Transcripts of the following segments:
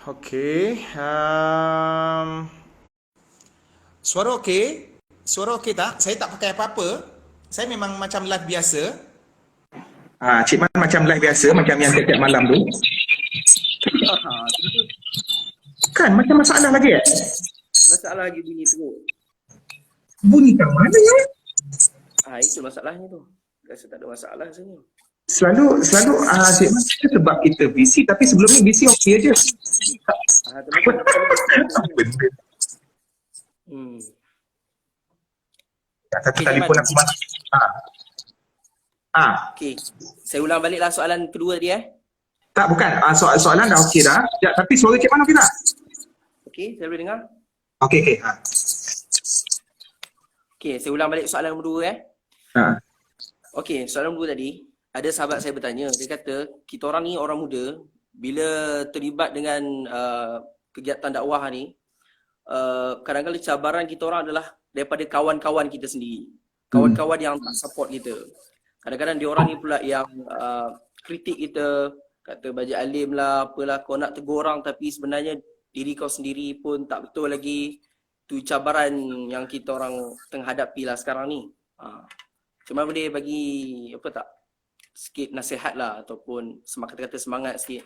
Okey. Suara okey? Suara okey tak? Saya tak pakai apa-apa. Saya memang macam live biasa. Cik Man macam live biasa, macam yang tiap-tiap malam tu. Kan, macam masalah lagi Masalah lagi bunyi teruk. Bunyi kat mana ya? Itu masalahnya tu. Rasa tak ada masalah rasanya. Selalu Cik Man cakap sebab kita busy, tapi sebelum ni busy okey aje. Benda. Satu telefon aku masuk. Okey. Saya ulang baliklah soalan kedua tadi Tak, bukan. Soalan dah okey dah. Ya, tapi suara Cik Man okey tak? Okey, saya boleh dengar? Okey. Okey, saya ulang balik soalan nombor 2 Okey, soalan nombor 2 tadi, ada sahabat saya bertanya, dia kata, kita orang ni orang muda, bila terlibat dengan kegiatan dakwah ni, kadang-kadang cabaran kita orang adalah daripada kawan-kawan kita sendiri. Kawan-kawan yang tak support kita. Kadang-kadang dia orang ni pula yang kritik kita, kata bajak alim lah, apalah, kau nak tegur orang tapi sebenarnya diri kau sendiri pun tak betul lagi. Tu cabaran yang kita orang tengah hadapi lah sekarang ni. Cuma boleh bagi apa tak, sikit nasihat lah ataupun kata-kata semangat sikit.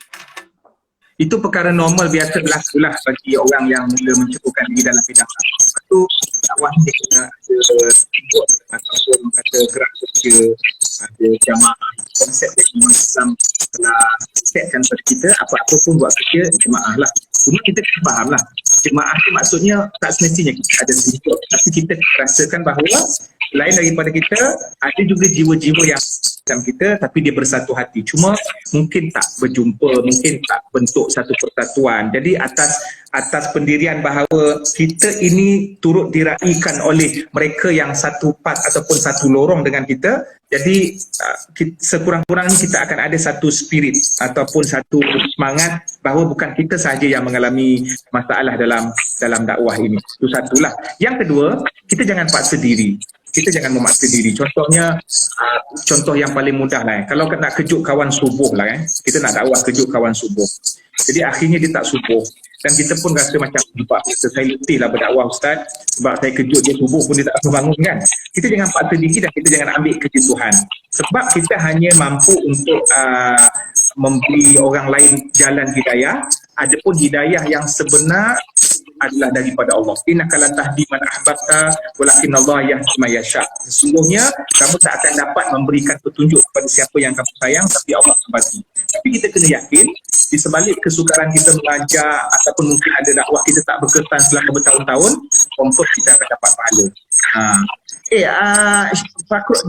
Itu perkara normal biasa berlaku lah bagi orang yang mula menceburkan diri dalam bidang dakwah. Lepas tu dakwah ni kena ada teamwork ataupun kata gerak kerja, ada jamaah, konsep yang Islam telah setkan pada kita, apa-apa pun buat kerja jemaah lah. Cuma kita kena faham lah, jemaah ni maksudnya tak semestinya kita ada teamwork, tapi kita rasakan bahawa lain daripada kita, ada juga jiwa-jiwa yang dalam kita tapi dia bersatu hati. Cuma mungkin tak berjumpa, mungkin tak bentuk satu persatuan. Jadi atas pendirian bahawa kita ini turut diraikan oleh mereka yang satu part ataupun satu lorong dengan kita, jadi sekurang-kurangnya kita akan ada satu spirit ataupun satu semangat bahawa bukan kita sahaja yang mengalami masalah dalam dakwah ini. Itu satulah. Yang kedua, kita jangan paksa diri. Kita jangan memaksa diri. Contohnya, contoh yang paling mudah lah. Kalau nak kejut kawan subuh lah kita nak dakwah kejut kawan subuh. Jadi akhirnya dia tak subuh. Dan kita pun rasa macam, saya letih lah berdakwah Ustaz, sebab saya kejut dia subuh pun dia tak akan bangun kan. Kita jangan paksa diri dan kita jangan ambil kerja Tuhan. Sebab kita hanya mampu untuk memberi orang lain jalan hidayah. Adapun hidayah yang sebenar adalah daripada Allah. Innaka la tahdi man ahbabta walakin Allah yahdi man yasha. Sesungguhnya kamu tak akan dapat memberikan petunjuk kepada siapa yang kamu sayang, tapi Allah bagi. Tapi kita kena yakin di sebalik kesukaran kita mengajar ataupun mungkin ada dakwah kita tak berkesan selama bertahun-tahun, confirm kita akan dapat pahala.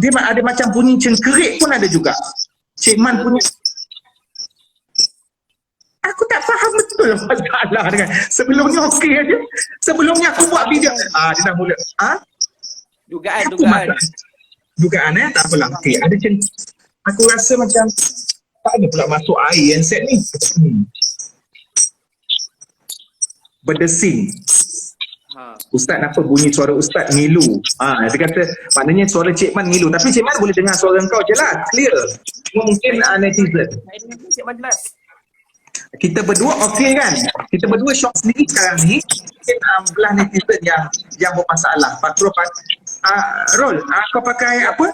Dia ada macam bunyi cengkerik pun ada juga. Cik Man punya. Aku tak faham betul masalah dengan sebelumnya okey aja. Sebelumnya aku buat video. Dia dah mula. Dugaan. Dugaan tak apalah. Okey, ada aku rasa macam tak ada pula masuk air handset ni. Berdesing. Ustaz, apa bunyi suara Ustaz ngilu? Dia kata maknanya suara Cik Man ngilu. Tapi Cik Man boleh dengar suara engkau je lah, clear. Cuma mungkin netizen. Saya dengar Cik Man jelas. Kita berdua okey kan? Kita berdua shock sendiri sekarang ni. Mungkin belah netizen yang bermasalah. Patro Rol, kau pakai apa?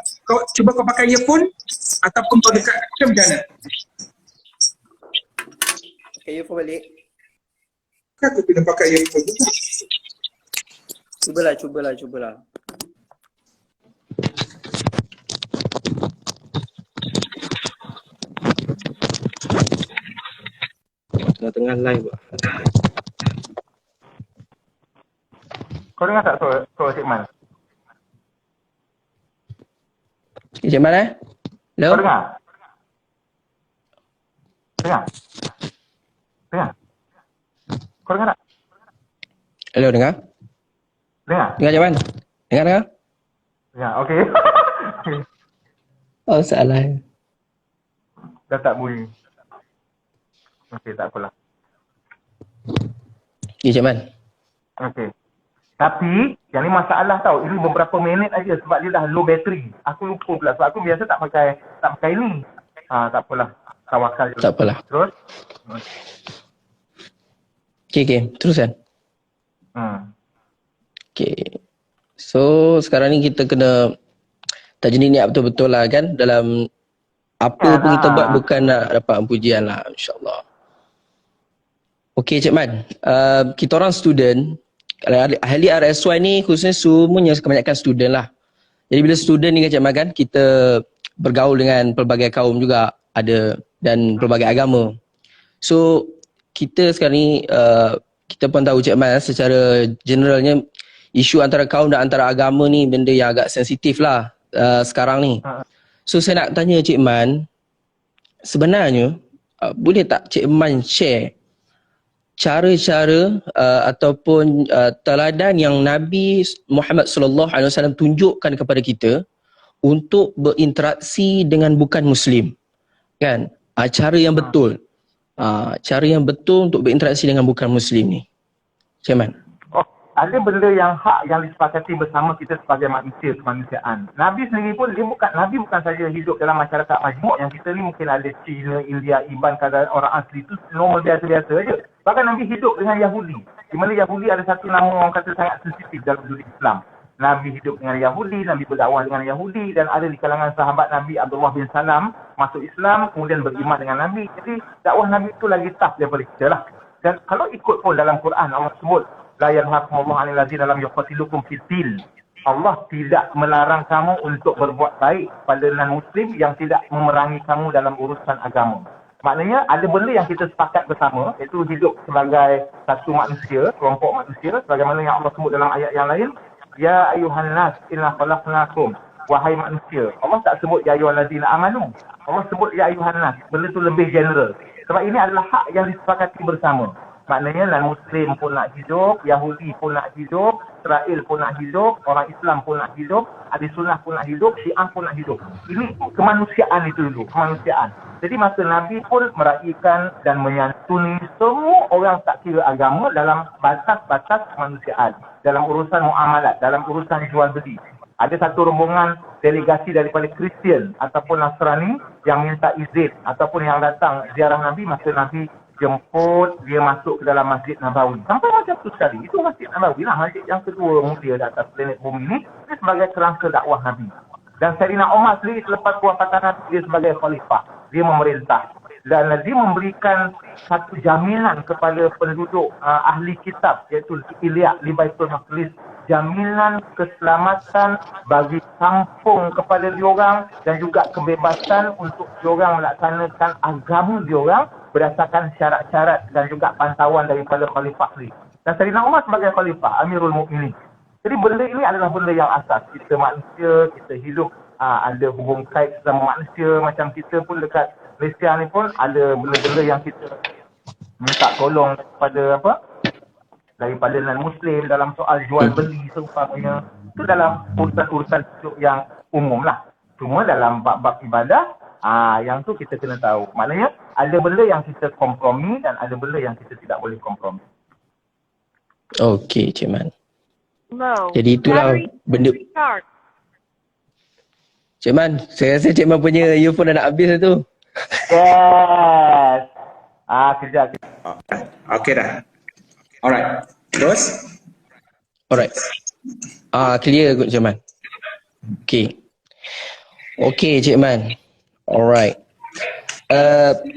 Cuba kau pakai earphone ataupun kau dekat macam mana? Pakai earphone balik. Kan aku kena pakai earphone juga. Cubalah. Tengah live. Kau dengar tak suara Cik Man? Cik Man Hello? Kau dengar? Dengar? Kau dengar tak? Hello, dengar? Dengar? Dengar Cik Man? Dengar? Dengar, okey. Oh, salah. Dah tak bunyi. Okey, tak apalah. Ya, Cik Man. Okey. Tapi, yang ni masalah tau. Ini beberapa minit aja sebab dia dah low battery. Aku lupa pula sebab aku biasa tak pakai ni. Tak apalah. Tawakal je. Tak apalah. Terus? Okay. Teruskan. Okay. So sekarang ni kita kena tajni niat betul-betul lah kan, dalam apa pun kita buat bukan nak dapat pujian lah, insyaAllah. Okay Cik Man, kita orang student, ahli RSY ni khususnya semuanya kebanyakan student lah. Jadi bila student ni kan Cik Man kan, kita bergaul dengan pelbagai kaum juga ada dan pelbagai agama. So kita sekarang ni, kita pun tahu Cik Man secara generalnya isu antara kaum dan antara agama ni benda yang agak sensitif lah sekarang ni. So saya nak tanya Cik Man, sebenarnya boleh tak Cik Man share cara-cara ataupun teladan yang Nabi Muhammad sallallahu alaihi wasallam tunjukkan kepada kita untuk berinteraksi dengan bukan muslim, kan? Cara yang betul, cara yang betul untuk berinteraksi dengan bukan muslim ni, Cik Man. Ada benda yang hak yang disepakati bersama kita sebagai manusia, kemanusiaan. Nabi sendiri pun, Nabi bukan saja hidup dalam masyarakat majmuk yang kita ni mungkin ada Cina, India, Iban, kadang orang asli tu normal biasa-biasa aja. Bahkan Nabi hidup dengan Yahudi. Di mana Yahudi ada satu nama orang kata sangat sensitif dalam dunia Islam. Nabi hidup dengan Yahudi, Nabi berdakwah dengan Yahudi, dan ada di kalangan sahabat Nabi Abdullah bin Salam masuk Islam, kemudian beriman dengan Nabi. Jadi dakwah Nabi itu lagi tough daripada kita lah. Dan kalau ikut pun dalam Quran Allah sebut, la yanhakumullahu 'anil ladzina lam yuqatilukum fid-din. Allah tidak melarang kamu untuk berbuat baik pada non-muslim yang tidak memerangi kamu dalam urusan agama. Maknanya ada benda yang kita sepakat bersama, iaitu hidup sebagai satu manusia, kelompok manusia, sebagaimana yang Allah sebut dalam ayat yang lain, ya ayyuhan nas inna khalaqnakum, wahai manusia. Allah tak sebut ya ayyuhallazina amanu. Allah sebut ya ayyuhan nas. Benda tu lebih general. Sebab ini adalah hak yang disepakati bersama. Maknanya non-muslim pun nak hidup, Yahudi pun nak hidup, Israel pun nak hidup, orang Islam pun nak hidup, ahli sunnah pun nak hidup, Syiah pun nak hidup. Ini kemanusiaan itu dulu, kemanusiaan. Jadi masa Nabi pun meraihkan dan menyantuni semua orang tak kira agama dalam batas-batas kemanusiaan, dalam urusan muamalat, dalam urusan jual beli. Ada satu rombongan delegasi daripada Kristian ataupun Nasrani yang minta izin ataupun yang datang ziarah Nabi, masa Nabi jemput dia masuk ke dalam Masjid Nabawi. Sampai macam tu sekali. Itu Masjid Nabawi lah, masjid yang kedua mulia di atas planet bumi ni. Dia sebagai kerangka dakwah Nabi. Dan Sayyidina Umar sendiri selepas kewafatan Nabi, dia sebagai khalifah. Dia memerintah. Dan dia memberikan satu jaminan kepada penduduk ahli kitab, iaitu Ilya di Baitul Maqdis, jaminan keselamatan bagi kampung kepada diorang dan juga kebebasan untuk diorang melaksanakan agama diorang berdasarkan syarat-syarat dan juga pantauan daripada khalifah sendiri. Dan Sayyidina Umar sebagai khalifah, Amirul Mukminin. Jadi benda ini adalah benda yang asas. Kita manusia, kita hidup, ada hubung kait sama manusia. Macam kita pun dekat Malaysia ni pun ada benda-benda yang kita minta tolong daripada non-muslim dalam soal jual beli seumpamanya. Itu dalam urusan-urusan hidup yang umum lah. Cuma dalam bab-bab ibadah, yang tu kita kena tahu. Maknanya ada benda yang kita kompromi dan ada benda yang kita tidak boleh kompromi. Okey, Cik Man. Jadi itulah benda. Cik Man, saya rasa Cik Man punya earphone dah nak habis tu. Yes. Kejap. Okay dah. Alright. Terus? Alright. Clear kot Cik Man. Okay. Okay Cik Man. Alright.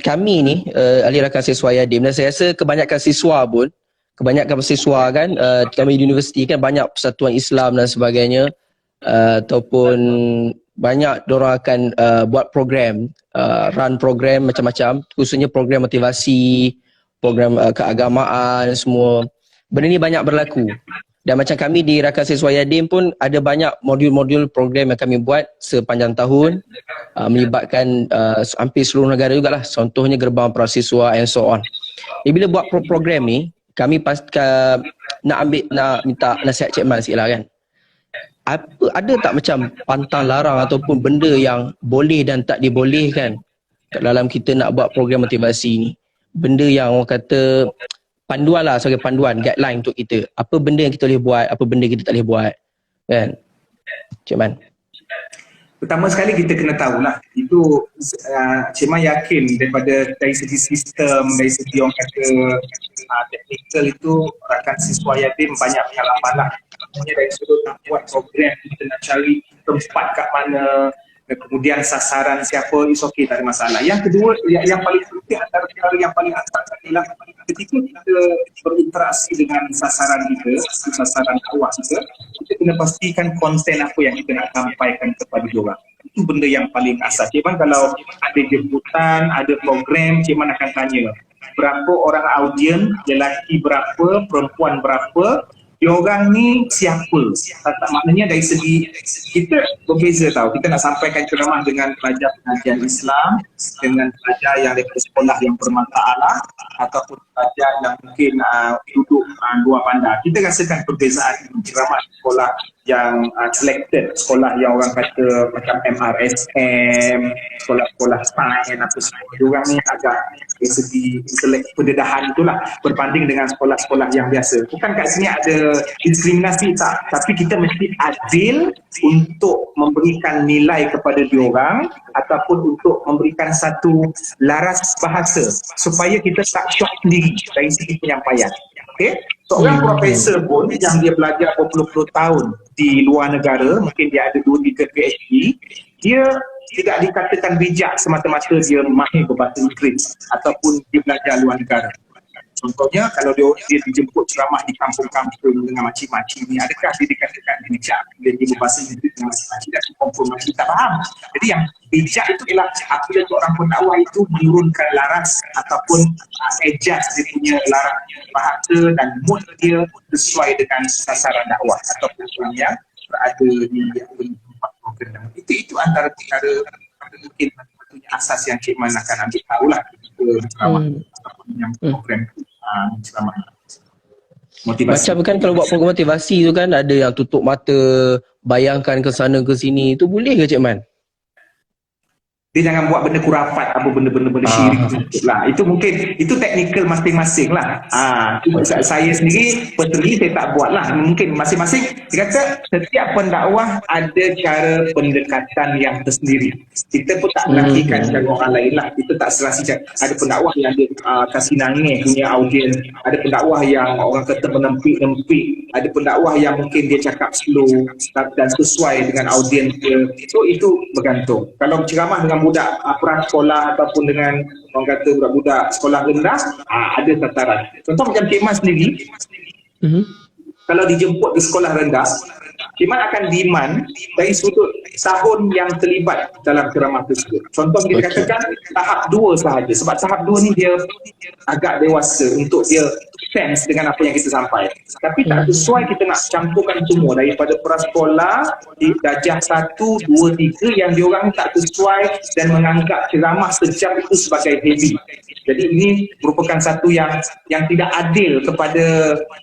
Kami ni ahli rakan siswa Yadim, dan saya rasa kebanyakan siswa kan kami di universiti kan banyak persatuan Islam dan sebagainya, ataupun banyak diorang akan buat program, run program macam-macam, khususnya program motivasi, program keagamaan, semua benda ni banyak berlaku. Dan macam kami di Rakan Siswa Yadim pun ada banyak modul-modul program yang kami buat sepanjang tahun, melibatkan hampir seluruh negara jugalah, contohnya Gerbang Prasiswa and so on. Bila buat program ni, kami nak minta nasihat Cik Man sikit lah kan. Ada tak macam pantang larang ataupun benda yang boleh dan tak dibolehkan dalam kita nak buat program motivasi ni? Benda yang orang kata panduan lah, sebagai panduan, guideline untuk kita. Apa benda yang kita boleh buat, apa benda kita tak boleh buat, kan? Cik Man. Pertama sekali kita kena tahulah, itu Cik Man yakin dari segi sistem, dari segi orang kata teknikal itu rakan siswa yatim banyak pengalaman lah. Maksudnya dari sudut nak buat program, kita nak cari tempat kat mana, kemudian sasaran siapa, is okay, tak ada masalah. Yang kedua, yang paling penting antara perkara yang paling asas adalah ketika kita berinteraksi dengan sasaran kita, sasaran dakwah kita kena pastikan konten apa yang kita nak sampaikan kepada diorang. Itu benda yang paling asas. Cik Man, kalau ada jemputan, ada program, Cik Man akan tanya berapa orang audien, lelaki berapa, perempuan berapa, diorang ni siapa? Tak maknanya dari segi kita berbeza tau. Kita nak sampaikan ceramah dengan pelajar pengajian Islam, dengan pelajar yang daripada sekolah yang bermasalah, ataupun pelajar yang mungkin duduk luar bandar. Kita rasakan perbezaan ceramah sekolah yang selected, sekolah yang orang kata macam MRSM, sekolah-sekolah sains apa semua. Diorang ni agak dari segi pendedahan itulah berbanding dengan sekolah-sekolah yang biasa. Bukan kat sini ada diskriminasi tak, tapi kita mesti adil untuk memberikan nilai kepada diorang ataupun untuk memberikan satu laras bahasa supaya kita tak shock sendiri dari segi penyampaian. Okay? Seorang profesor pun yang dia belajar berpuluh-puluh tahun di luar negara, mungkin dia ada 2-3 PhD, dia tidak dikatakan bijak semata-mata dia mahir berbahasa Inggeris ataupun dia belajar luar negara. Contohnya, kalau dia dijemput ceramah di kampung-kampung dengan makcik-makcik ni, adakah dia dikatakan bijak dia berbahasa Inggeris dengan makcik-makcik dan kampung makcik tak faham. Jadi yang bijak itu ialah apabila seorang pendakwah itu menurunkan laras ataupun adjust dia punya laras bahasa dan mood dia sesuai dengan sasaran dakwah ataupun orang yang berada di tempat program. Itu antara perkara mungkin asas yang Cik Man akan ambil tahulah ketika ceramah ataupun yang program ceramah. Motivasi. Macam kan kalau buat program motivasi tu kan ada yang tutup mata, bayangkan ke sana ke sini, tu boleh ke Cik Man? Dia jangan buat benda kurafat, apa benda-benda syirik lah. Itu mungkin, itu teknikal masing-masing lah. Saya sendiri, personally saya tak buat lah. Mungkin masing-masing, dia kata setiap pendakwah ada cara pendekatan yang tersendiri. Kita pun tak menafikan cara orang lain lah. Kita tak serasi. Ada pendakwah yang dia kasih nangis punya audien. Ada pendakwah yang orang kata menempik-nempik. Ada pendakwah yang mungkin dia cakap slow dan sesuai dengan audien dia. So itu bergantung. Kalau ceramah dengan budak prasekolah ataupun dengan orang kata budak-budak sekolah rendah, ada sasaran. Contoh macam Cik Man sendiri, kalau dijemput di sekolah rendah, Cik Man akan demand dari sudut tahun yang terlibat dalam ceramah tersebut. Contoh dia katakan tahap 2 sahaja, sebab tahap 2 ni dia agak dewasa untuk dia sense dengan apa yang kita sampai. Tapi tak sesuai kita nak campurkan semua daripada prasekolah di darjah 1, 2, 3 yang diorang tak sesuai dan menganggap ceramah sejam itu sebagai heavy. Jadi ini merupakan satu yang tidak adil kepada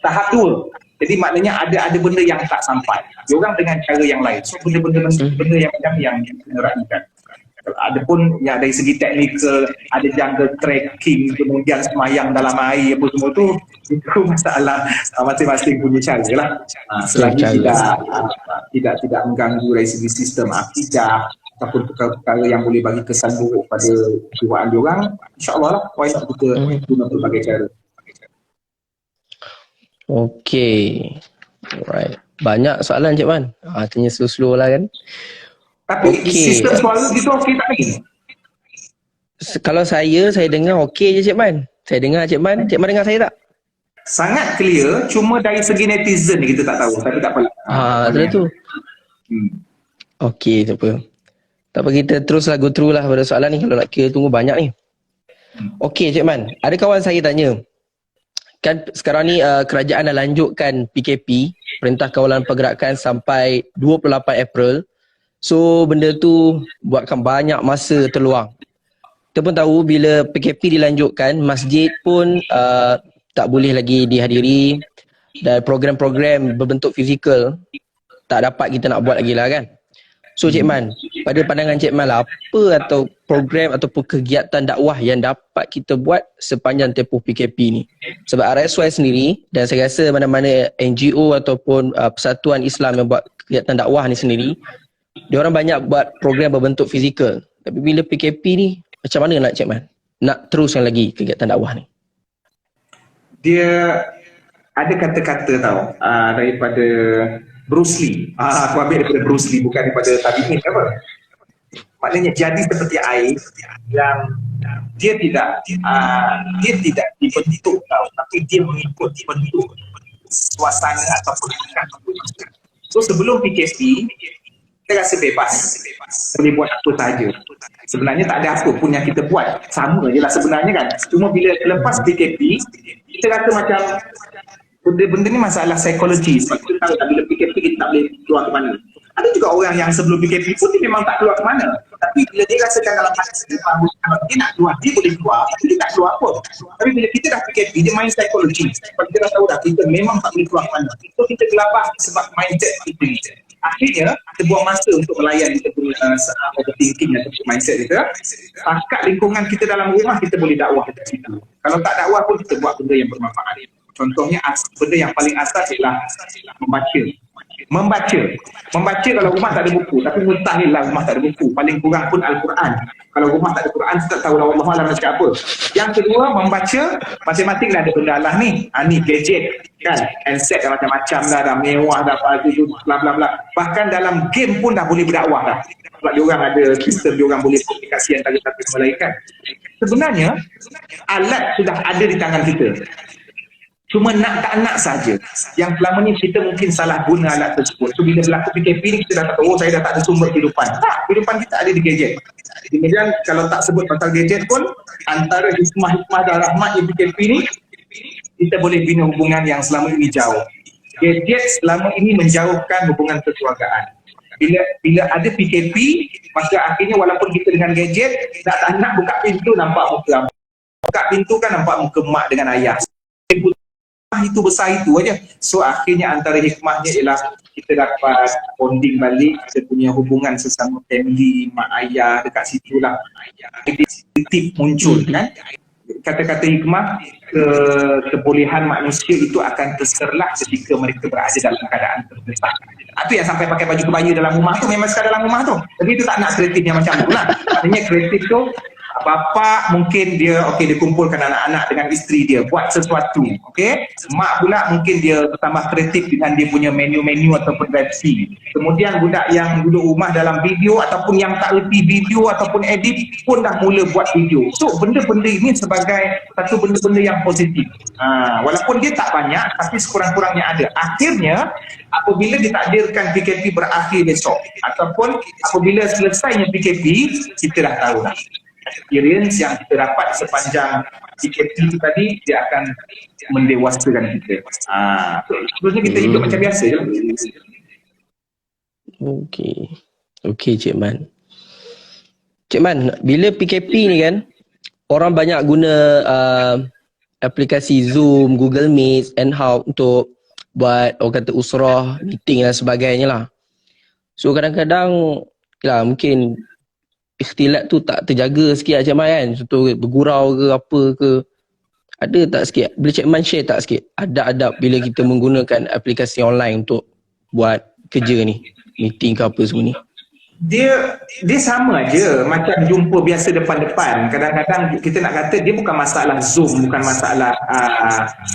tahap 2. Jadi maknanya ada benda yang tak sampai. Diorang dengan cara yang lain. So benda-benda yang macam yang kena raihkan. Adapun ya dari segi teknikal, ada jungle trekking, kemudian semayang dalam air apa semua tu, itu masalah masing-masing punya cara lah. Selagi tidak mengganggu dari segi sistem akidah ataupun perkara-perkara yang boleh bagi kesan buruk pada jiwaan diorang, insyaAllah lah why not kita guna berbagai cara. Okay, alright. Banyak soalan Cik Man. Tanya slow-slow lah kan. Tapi sistem suara gitu okey tak ni? Kalau saya dengar okey je Cik Man. Saya dengar Cik Man. Cik Man dengar saya tak? Sangat clear, cuma dari segi netizen ni kita tak tahu. Tapi tak apa. Betul tu. Okey, tak apa. Tak apa, kita teruslah go through lah pada soalan ni. Kalau nak kira tunggu banyak ni. Okey Cik Man, ada kawan saya tanya. Kan sekarang ni kerajaan dah lanjutkan PKP, Perintah Kawalan Pergerakan sampai 28 April. So benda tu buatkan banyak masa terluang. Kita pun tahu bila PKP dilanjutkan, masjid pun tak boleh lagi dihadiri dan program-program berbentuk fizikal tak dapat kita nak buat lagi lah kan. So Cik Man, pada pandangan Cik Man lah, apa atau program ataupun kegiatan dakwah yang dapat kita buat sepanjang tempoh PKP ni? Sebab RSY sendiri, dan saya rasa mana-mana NGO ataupun persatuan Islam yang buat kegiatan dakwah ni sendiri, diorang banyak buat program berbentuk fizikal. Tapi bila PKP ni, macam mana nak Cik Man nak teruskan lagi kegiatan dakwah ni? dia ada kata-kata tau daripada Bruce Lee. Aku ambil daripada Bruce Lee, bukan daripada tabi'in apa. Maknanya jadi seperti air yang dia tidak dibentuk tau, tapi dia mengikut bentuk suasana ataupun lingkungan. So sebelum PKP kita rasa bebas, boleh buat apa sahaja. Sebenarnya tak ada apa pun yang kita buat, sama je lah sebenarnya kan. Cuma bila lepas PKP, kita rasa macam benda-benda ni masalah psikologi. Sebab kita tahu tak, bila PKP kita tak boleh keluar ke mana. Ada juga orang yang sebelum PKP pun dia memang tak keluar ke mana. Tapi bila dia rasakan dalam hati dia, kalau dia nak keluar, dia boleh keluar, tapi dia tak keluar pun. Tapi bila kita dah PKP, dia main psikologi. Sebab kita dah tahu dah, kita memang tak boleh keluar ke mana. So kita gelabah sebab mindset kita. Akhirnya, kita buang masa untuk melayan kita punya overthinking ataupun mindset kita. Takat lingkungan kita dalam rumah, kita boleh dakwah dekat situ. Kalau tak dakwah pun, kita buat benda yang bermanfaat. Contohnya, benda yang paling asas ialah Membaca kalau rumah tak ada buku, tapi mustahil lah rumah tak ada buku. Paling kurang pun Al-Quran. Kalau rumah tak ada Quran, kita tak tahu lah Allah Alam nak cakap apa. Yang kedua, membaca, masing-masing dah ada benda lah ni. Ni gadget kan, handset dah macam-macam dah mewah dah, bla bla bla. Bahkan dalam game pun dah boleh berdakwah dah. Sebab diorang ada sistem, diorang boleh komunikasi antara satu sama lain kan. Sebenarnya, alat sudah ada di tangan kita. Cuma nak tak nak saja. Yang selama ni kita mungkin salah guna alat tersebut. So bila berlaku PKP ni kita dah tahu, saya dah tak ada sumber kehidupan. Tak, kehidupan kita ada di gadget. Kemudian kalau tak sebut pasal gadget pun, antara hikmah-hikmah dan rahmat yang PKP ni, kita boleh bina hubungan yang selama ini jauh. Gadget selama ini menjauhkan hubungan kekeluargaan. Bila ada PKP, maka akhirnya walaupun kita dengan gadget, tak nak buka pintu nampak muka. Buka pintu kan nampak muka mak dengan ayah. Itu besar itu aja. So akhirnya antara hikmahnya ialah kita dapat bonding balik, kita punya hubungan sesama family, mak ayah dekat situ lah. Tip muncul kan. Kata-kata hikmah, kebolehan manusia itu akan terserlah ketika mereka berada dalam keadaan terdesak. Itu yang sampai pakai baju kebaya dalam rumah tu, memang sekadar dalam rumah tu. Tapi itu tak nak kreatif yang macam tu lah. Maksudnya kreatif tu, bapa mungkin dia dia kumpulkan anak-anak dengan isteri dia buat sesuatu, mak pula mungkin dia bertambah kreatif dengan dia punya menu-menu ataupun websi. Kemudian budak yang duduk rumah dalam video ataupun yang tak reti video ataupun edit pun dah mula buat video. So benda-benda ini sebagai satu benda-benda yang positif. Walaupun dia tak banyak, tapi sekurang-kurangnya ada. Akhirnya apabila ditakdirkan PKP berakhir besok ataupun apabila selesainya PKP, kita dah tahu dah experience yang kita dapat sepanjang PKP itu tadi, dia akan mendewasakan kita. Sebenarnya kita hidup macam biasa je. Okey Cik Man. Cik Man, bila PKP ni kan, orang banyak guna aplikasi Zoom, Google Meet, Hangout untuk buat orang kata usrah, meeting dan sebagainya lah. So kadang-kadang mungkin ikhtilat tu tak terjaga sikit Cik Man kan. Contoh bergurau ke apa ke. Ada tak sikit? Boleh Cik Man share tak sikit adab-adab bila kita menggunakan aplikasi online untuk buat kerja ni, meeting ke apa semua ni? Dia sama aja macam jumpa biasa depan-depan. Kadang-kadang kita nak kata dia bukan masalah Zoom, bukan masalah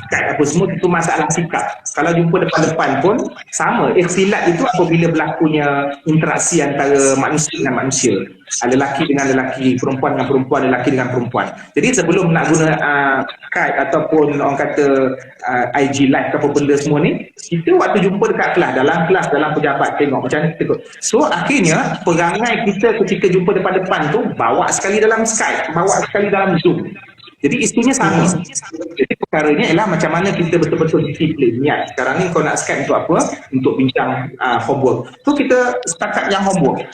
Skype apa semua, itu masalah sikap. Kalau jumpa depan-depan pun sama. Ikhtilat itu apabila berlakunya interaksi antara manusia dengan manusia, lelaki dengan lelaki, perempuan dengan perempuan, lelaki dengan perempuan. Jadi sebelum nak guna Skype ataupun orang kata IG live ke apa benda semua ni, kita waktu jumpa dekat kelas, dalam pejabat, tengok macam ni. So akhirnya perangai kita ketika jumpa depan-depan tu bawa sekali dalam Skype, bawa sekali dalam Zoom. Jadi isunya sama. Jadi perkaranya ialah macam mana kita betul-betul disiplin niat. Sekarang ni kau nak Skype untuk apa? Untuk bincang homework. So kita setakat yang homework.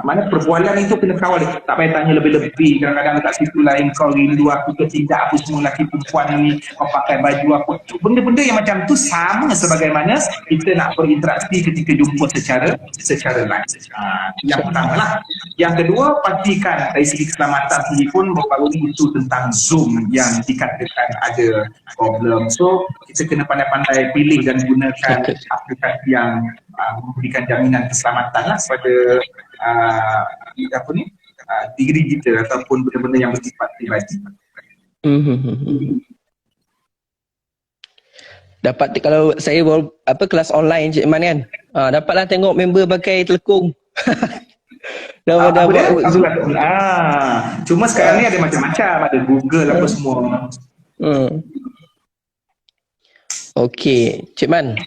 Mana perbualan itu kena kawal. Tak payah tanya lebih-lebih. Kadang-kadang dekat situ lain kau rindu aku ke tidak, apa semua lelaki perempuan ni, kau pakai baju apa. Benda-benda yang macam tu sama sebagaimana kita nak berinteraksi ketika jumpa secara live. Yang pertama lah. Yang kedua, pastikan dari segi keselamatan sendiri pun baru isu tentang Zoom yang dikatakan ada problem. So kita kena pandai-pandai pilih dan gunakan aplikasi yang memberikan jaminan keselamatan lah kepada diri kita ataupun benda-benda yang bersifat pribadi. Dapat kalau saya kelas online Cik Man kan. Dapatlah tengok member pakai telekung. dah buat Zoom. Cuma sekarang ni ada macam-macam, ada Google apa semua. Okey, Cik Man.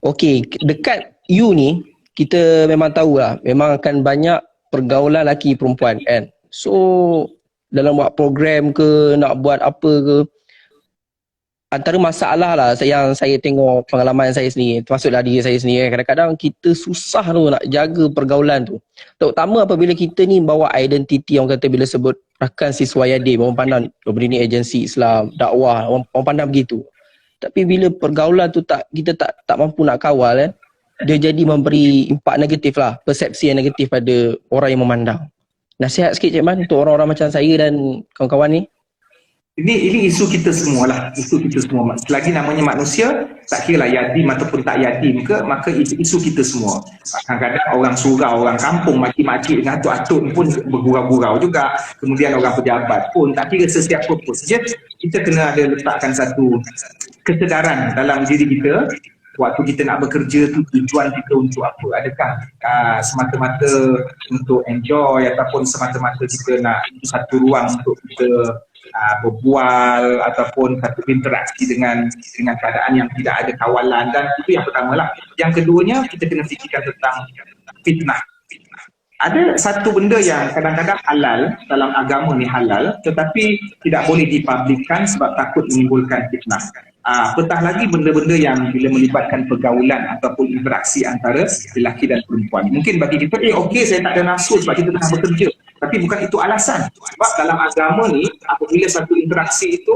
Okey, dekat you ni kita memang tahulah memang akan banyak pergaulan lelaki perempuan kan. So dalam buat program ke, nak buat apa ke, antara masalah lah yang saya tengok pengalaman saya sendiri, termasuklah diri saya sendiri, kadang-kadang kita susah tu nak jaga pergaulan tu. Terutama apabila kita ni bawa identiti, orang kata bila sebut rakan siswa Yadin, orang pandang berdiri agensi Islam, dakwah, orang pandang begitu. Tapi bila pergaulan tu kita tak mampu nak kawal dia jadi memberi impak negatif lah, persepsi yang negatif pada orang yang memandang. Nasihat sikit Cik Man untuk orang-orang macam saya dan kawan-kawan ni. Ini isu kita semua lah, isu kita semua. Selagi namanya manusia, tak kira lah yatim ataupun tak yatim ke, maka isu kita semua. Kadang-kadang orang surau, orang kampung, makcik-makcik dengan atuk-atuk pun bergurau-gurau juga. Kemudian orang pejabat pun, tak kira sesiapa pun. Saja kita kena ada letakkan satu kesedaran dalam diri kita. Waktu kita nak bekerja tu tujuan kita untuk apa? Adakah semata-mata untuk enjoy ataupun semata-mata kita nak satu ruang untuk kita berbual ataupun satu interaksi dengan keadaan yang tidak ada kawalan, dan itu yang pertama lah. Yang keduanya kita kena fikirkan tentang fitnah. Ada satu benda yang kadang-kadang halal, dalam agama ni halal, tetapi tidak boleh dipublikkan sebab takut menimbulkan fitnah. Petah lagi benda-benda yang bila melibatkan pergaulan ataupun interaksi antara lelaki dan perempuan. Mungkin bagi kita, okey saya tak ada nafsu sebab kita tengah bekerja. Tapi bukan itu alasan. Sebab dalam agama ni, apabila satu interaksi itu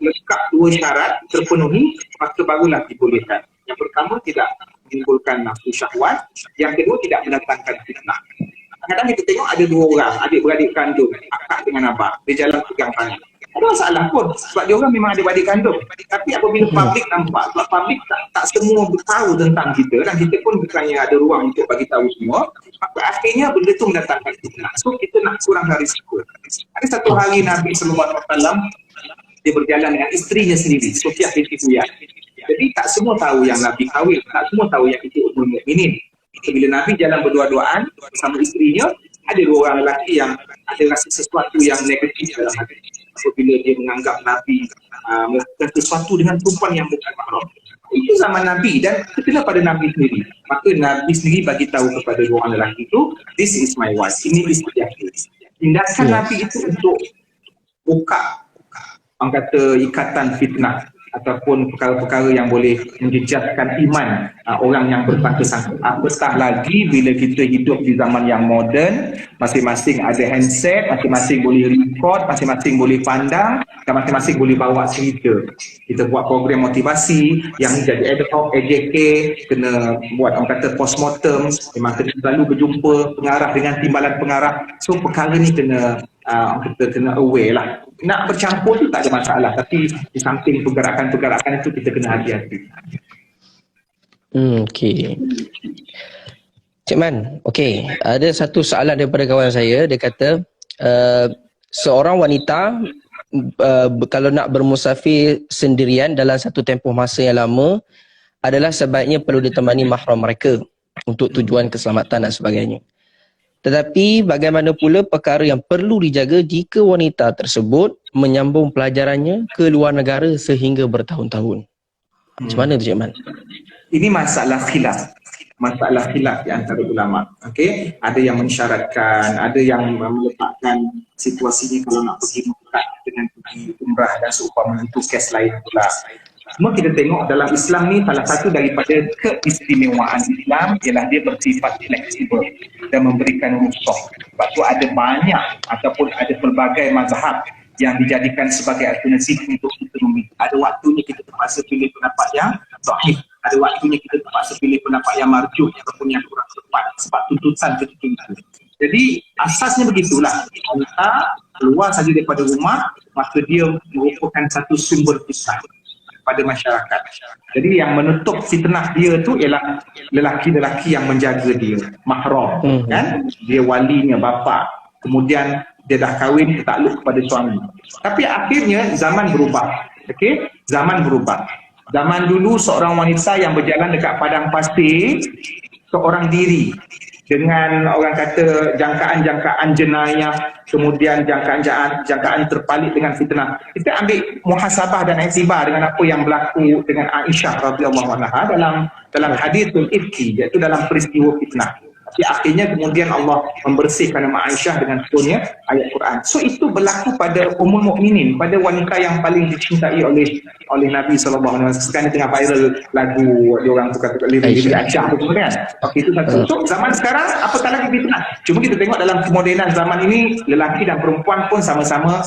lekat dua syarat terpenuhi, maka barulah dibolehkan. Yang pertama, tidak menimbulkan nafsu syahwat. Yang kedua, tidak mendatangkan fitnah. Kadang-kadang kita tengok ada dua orang, adik-beradik kandung, akak dengan abang, dia jalan pegang tangan. Ada masalah pun, sebab dia orang memang ada adik kandung. Tapi apabila publik nampak, sebab publik tak semua tahu tentang kita, dan kita pun bukannya ada ruang untuk bagi tahu semua, maka akhirnya benda tu mendatangkan fitnah. So kita nak kurangkan risiko. Ada satu hari Nabi SAW, dia berjalan dengan isterinya sendiri, Sofiyah binti Huyai. Jadi tak semua tahu yang Nabi kahwin, tak semua tahu yang itu Ummul Mukminin. Bila Nabi jalan berdua-duaan bersama isterinya, ada dua orang lelaki yang ada rasa sesuatu yang negatif dalam hati. Apabila dia menganggap Nabi melakukan sesuatu dengan perempuan yang bukan mahram. Itu zaman Nabi dan terkena pada Nabi sendiri. Maka Nabi sendiri bagi tahu kepada dua orang lelaki itu, this is my wife, ini isteri aku. Tindakan Nabi itu untuk buka, orang kata, ikatan fitnah ataupun perkara-perkara yang boleh menjejaskan iman orang yang bersangka-sangka. Apatah lagi bila kita hidup di zaman yang moden, masing-masing ada handset, masing-masing boleh record, masing-masing boleh pandang, dan masing-masing boleh bawa cerita. Kita buat program motivasi yang jadi ad hoc, AJK, kena buat orang kata postmortem, memang kena selalu berjumpa pengarah dengan timbalan pengarah. So perkara ni kena kita kena aware lah. Nak bercampur tu tak ada masalah, tapi di samping pergerakan-pergerakan itu kita kena hati-hati. Okey. Cik Man, okey. Ada satu soalan daripada kawan saya, dia kata seorang wanita kalau nak bermusafir sendirian dalam satu tempoh masa yang lama adalah sebaiknya perlu ditemani mahram mereka untuk tujuan keselamatan dan sebagainya. Tetapi bagaimana pula perkara yang perlu dijaga jika wanita tersebut menyambung pelajarannya ke luar negara sehingga bertahun-tahun? Macam mana tu Cik Man? Ini masalah khilaf. Masalah khilaf di antara ulama. Okey, ada yang mensyaratkan, ada yang meletakkan situasinya kalau nak pergi Mekah dengan pergi umrah dan seumpama itu kes lain pula. Semua kita tengok dalam Islam ni, salah satu daripada keistimewaan Islam ialah dia bersifat fleksibel dan memberikan rukhsah. Sebab tu ada banyak ataupun ada pelbagai mazhab yang dijadikan sebagai alternatif untuk kita memilih. Ada waktunya kita terpaksa pilih pendapat yang sahih, ada waktunya kita terpaksa pilih pendapat yang marjuh ataupun yang kurang tepat sebab tuntutan ketika itu. Jadi asasnya begitulah, kita keluar saja daripada rumah, maka dia merupakan satu sumber fitnah pada masyarakat. Jadi yang menutup fitnah dia tu ialah lelaki-lelaki yang menjaga dia, mahram, kan? Dia walinya, bapa. Kemudian dia dah kahwin, takluk kepada suami. Tapi akhirnya zaman berubah. Okey? Zaman berubah. Zaman dulu seorang wanita yang berjalan dekat padang pasir seorang diri dengan orang kata jangkaan-jangkaan jenayah, kemudian jangkaan terpalit dengan fitnah. Kita ambil muhasabah dan iktibar dengan apa yang berlaku dengan Aisyah radhiyallahu anha dalam hadithul ifki, iaitu dalam peristiwa fitnah. Tapi akhirnya kemudian Allah membersihkan nama Aisyah dengan turunnya ayat Quran. So itu berlaku pada ummul mukminin, pada wanita yang paling dicintai oleh Nabi SAW. Sekarang tengah viral lagu diorang tukar lirik Aisyah tu kan. Okey, itu satu. So zaman sekarang apatah lagi fitnah. Cuma kita tengok dalam kemodenan zaman ini, lelaki dan perempuan pun sama-sama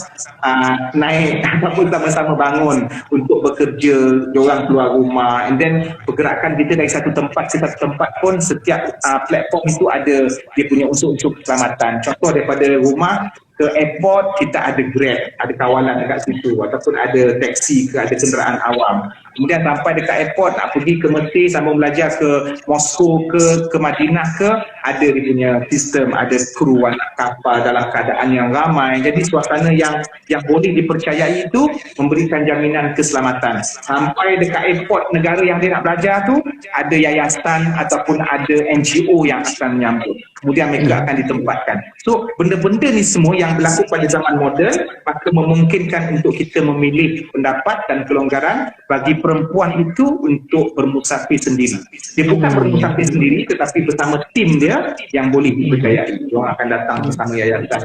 naik ataupun sama-sama bangun untuk bekerja, diorang keluar rumah, and then pergerakan kita dari satu tempat ke satu tempat pun setiap platform itu ada dia punya unsur-unsur keselamatan. Contoh daripada rumah ke airport, kita ada Grab, ada kawalan dekat situ, ataupun ada taksi ke, ada kenderaan awam. Kemudian sampai dekat airport, nak pergi ke Mesir, sambung belajar ke Moskow ke Madinah ke, ada dia punya sistem, ada kru anak kapal dalam keadaan yang ramai. Jadi suasana yang boleh dipercayai itu memberikan jaminan keselamatan. Sampai dekat airport negara yang dia nak belajar tu, ada yayasan ataupun ada NGO yang akan menyambut. Kemudian mereka akan ditempatkan. So benda-benda ni semua yang berlaku pada zaman moden, maka memungkinkan untuk kita memilih pendapat dan kelonggaran bagi perempuan itu untuk bermusafir sendiri. Dia bukan bermusafir sendiri, tetapi bersama tim dia yang boleh dipercayai. Dia akan datang bersama yayasan,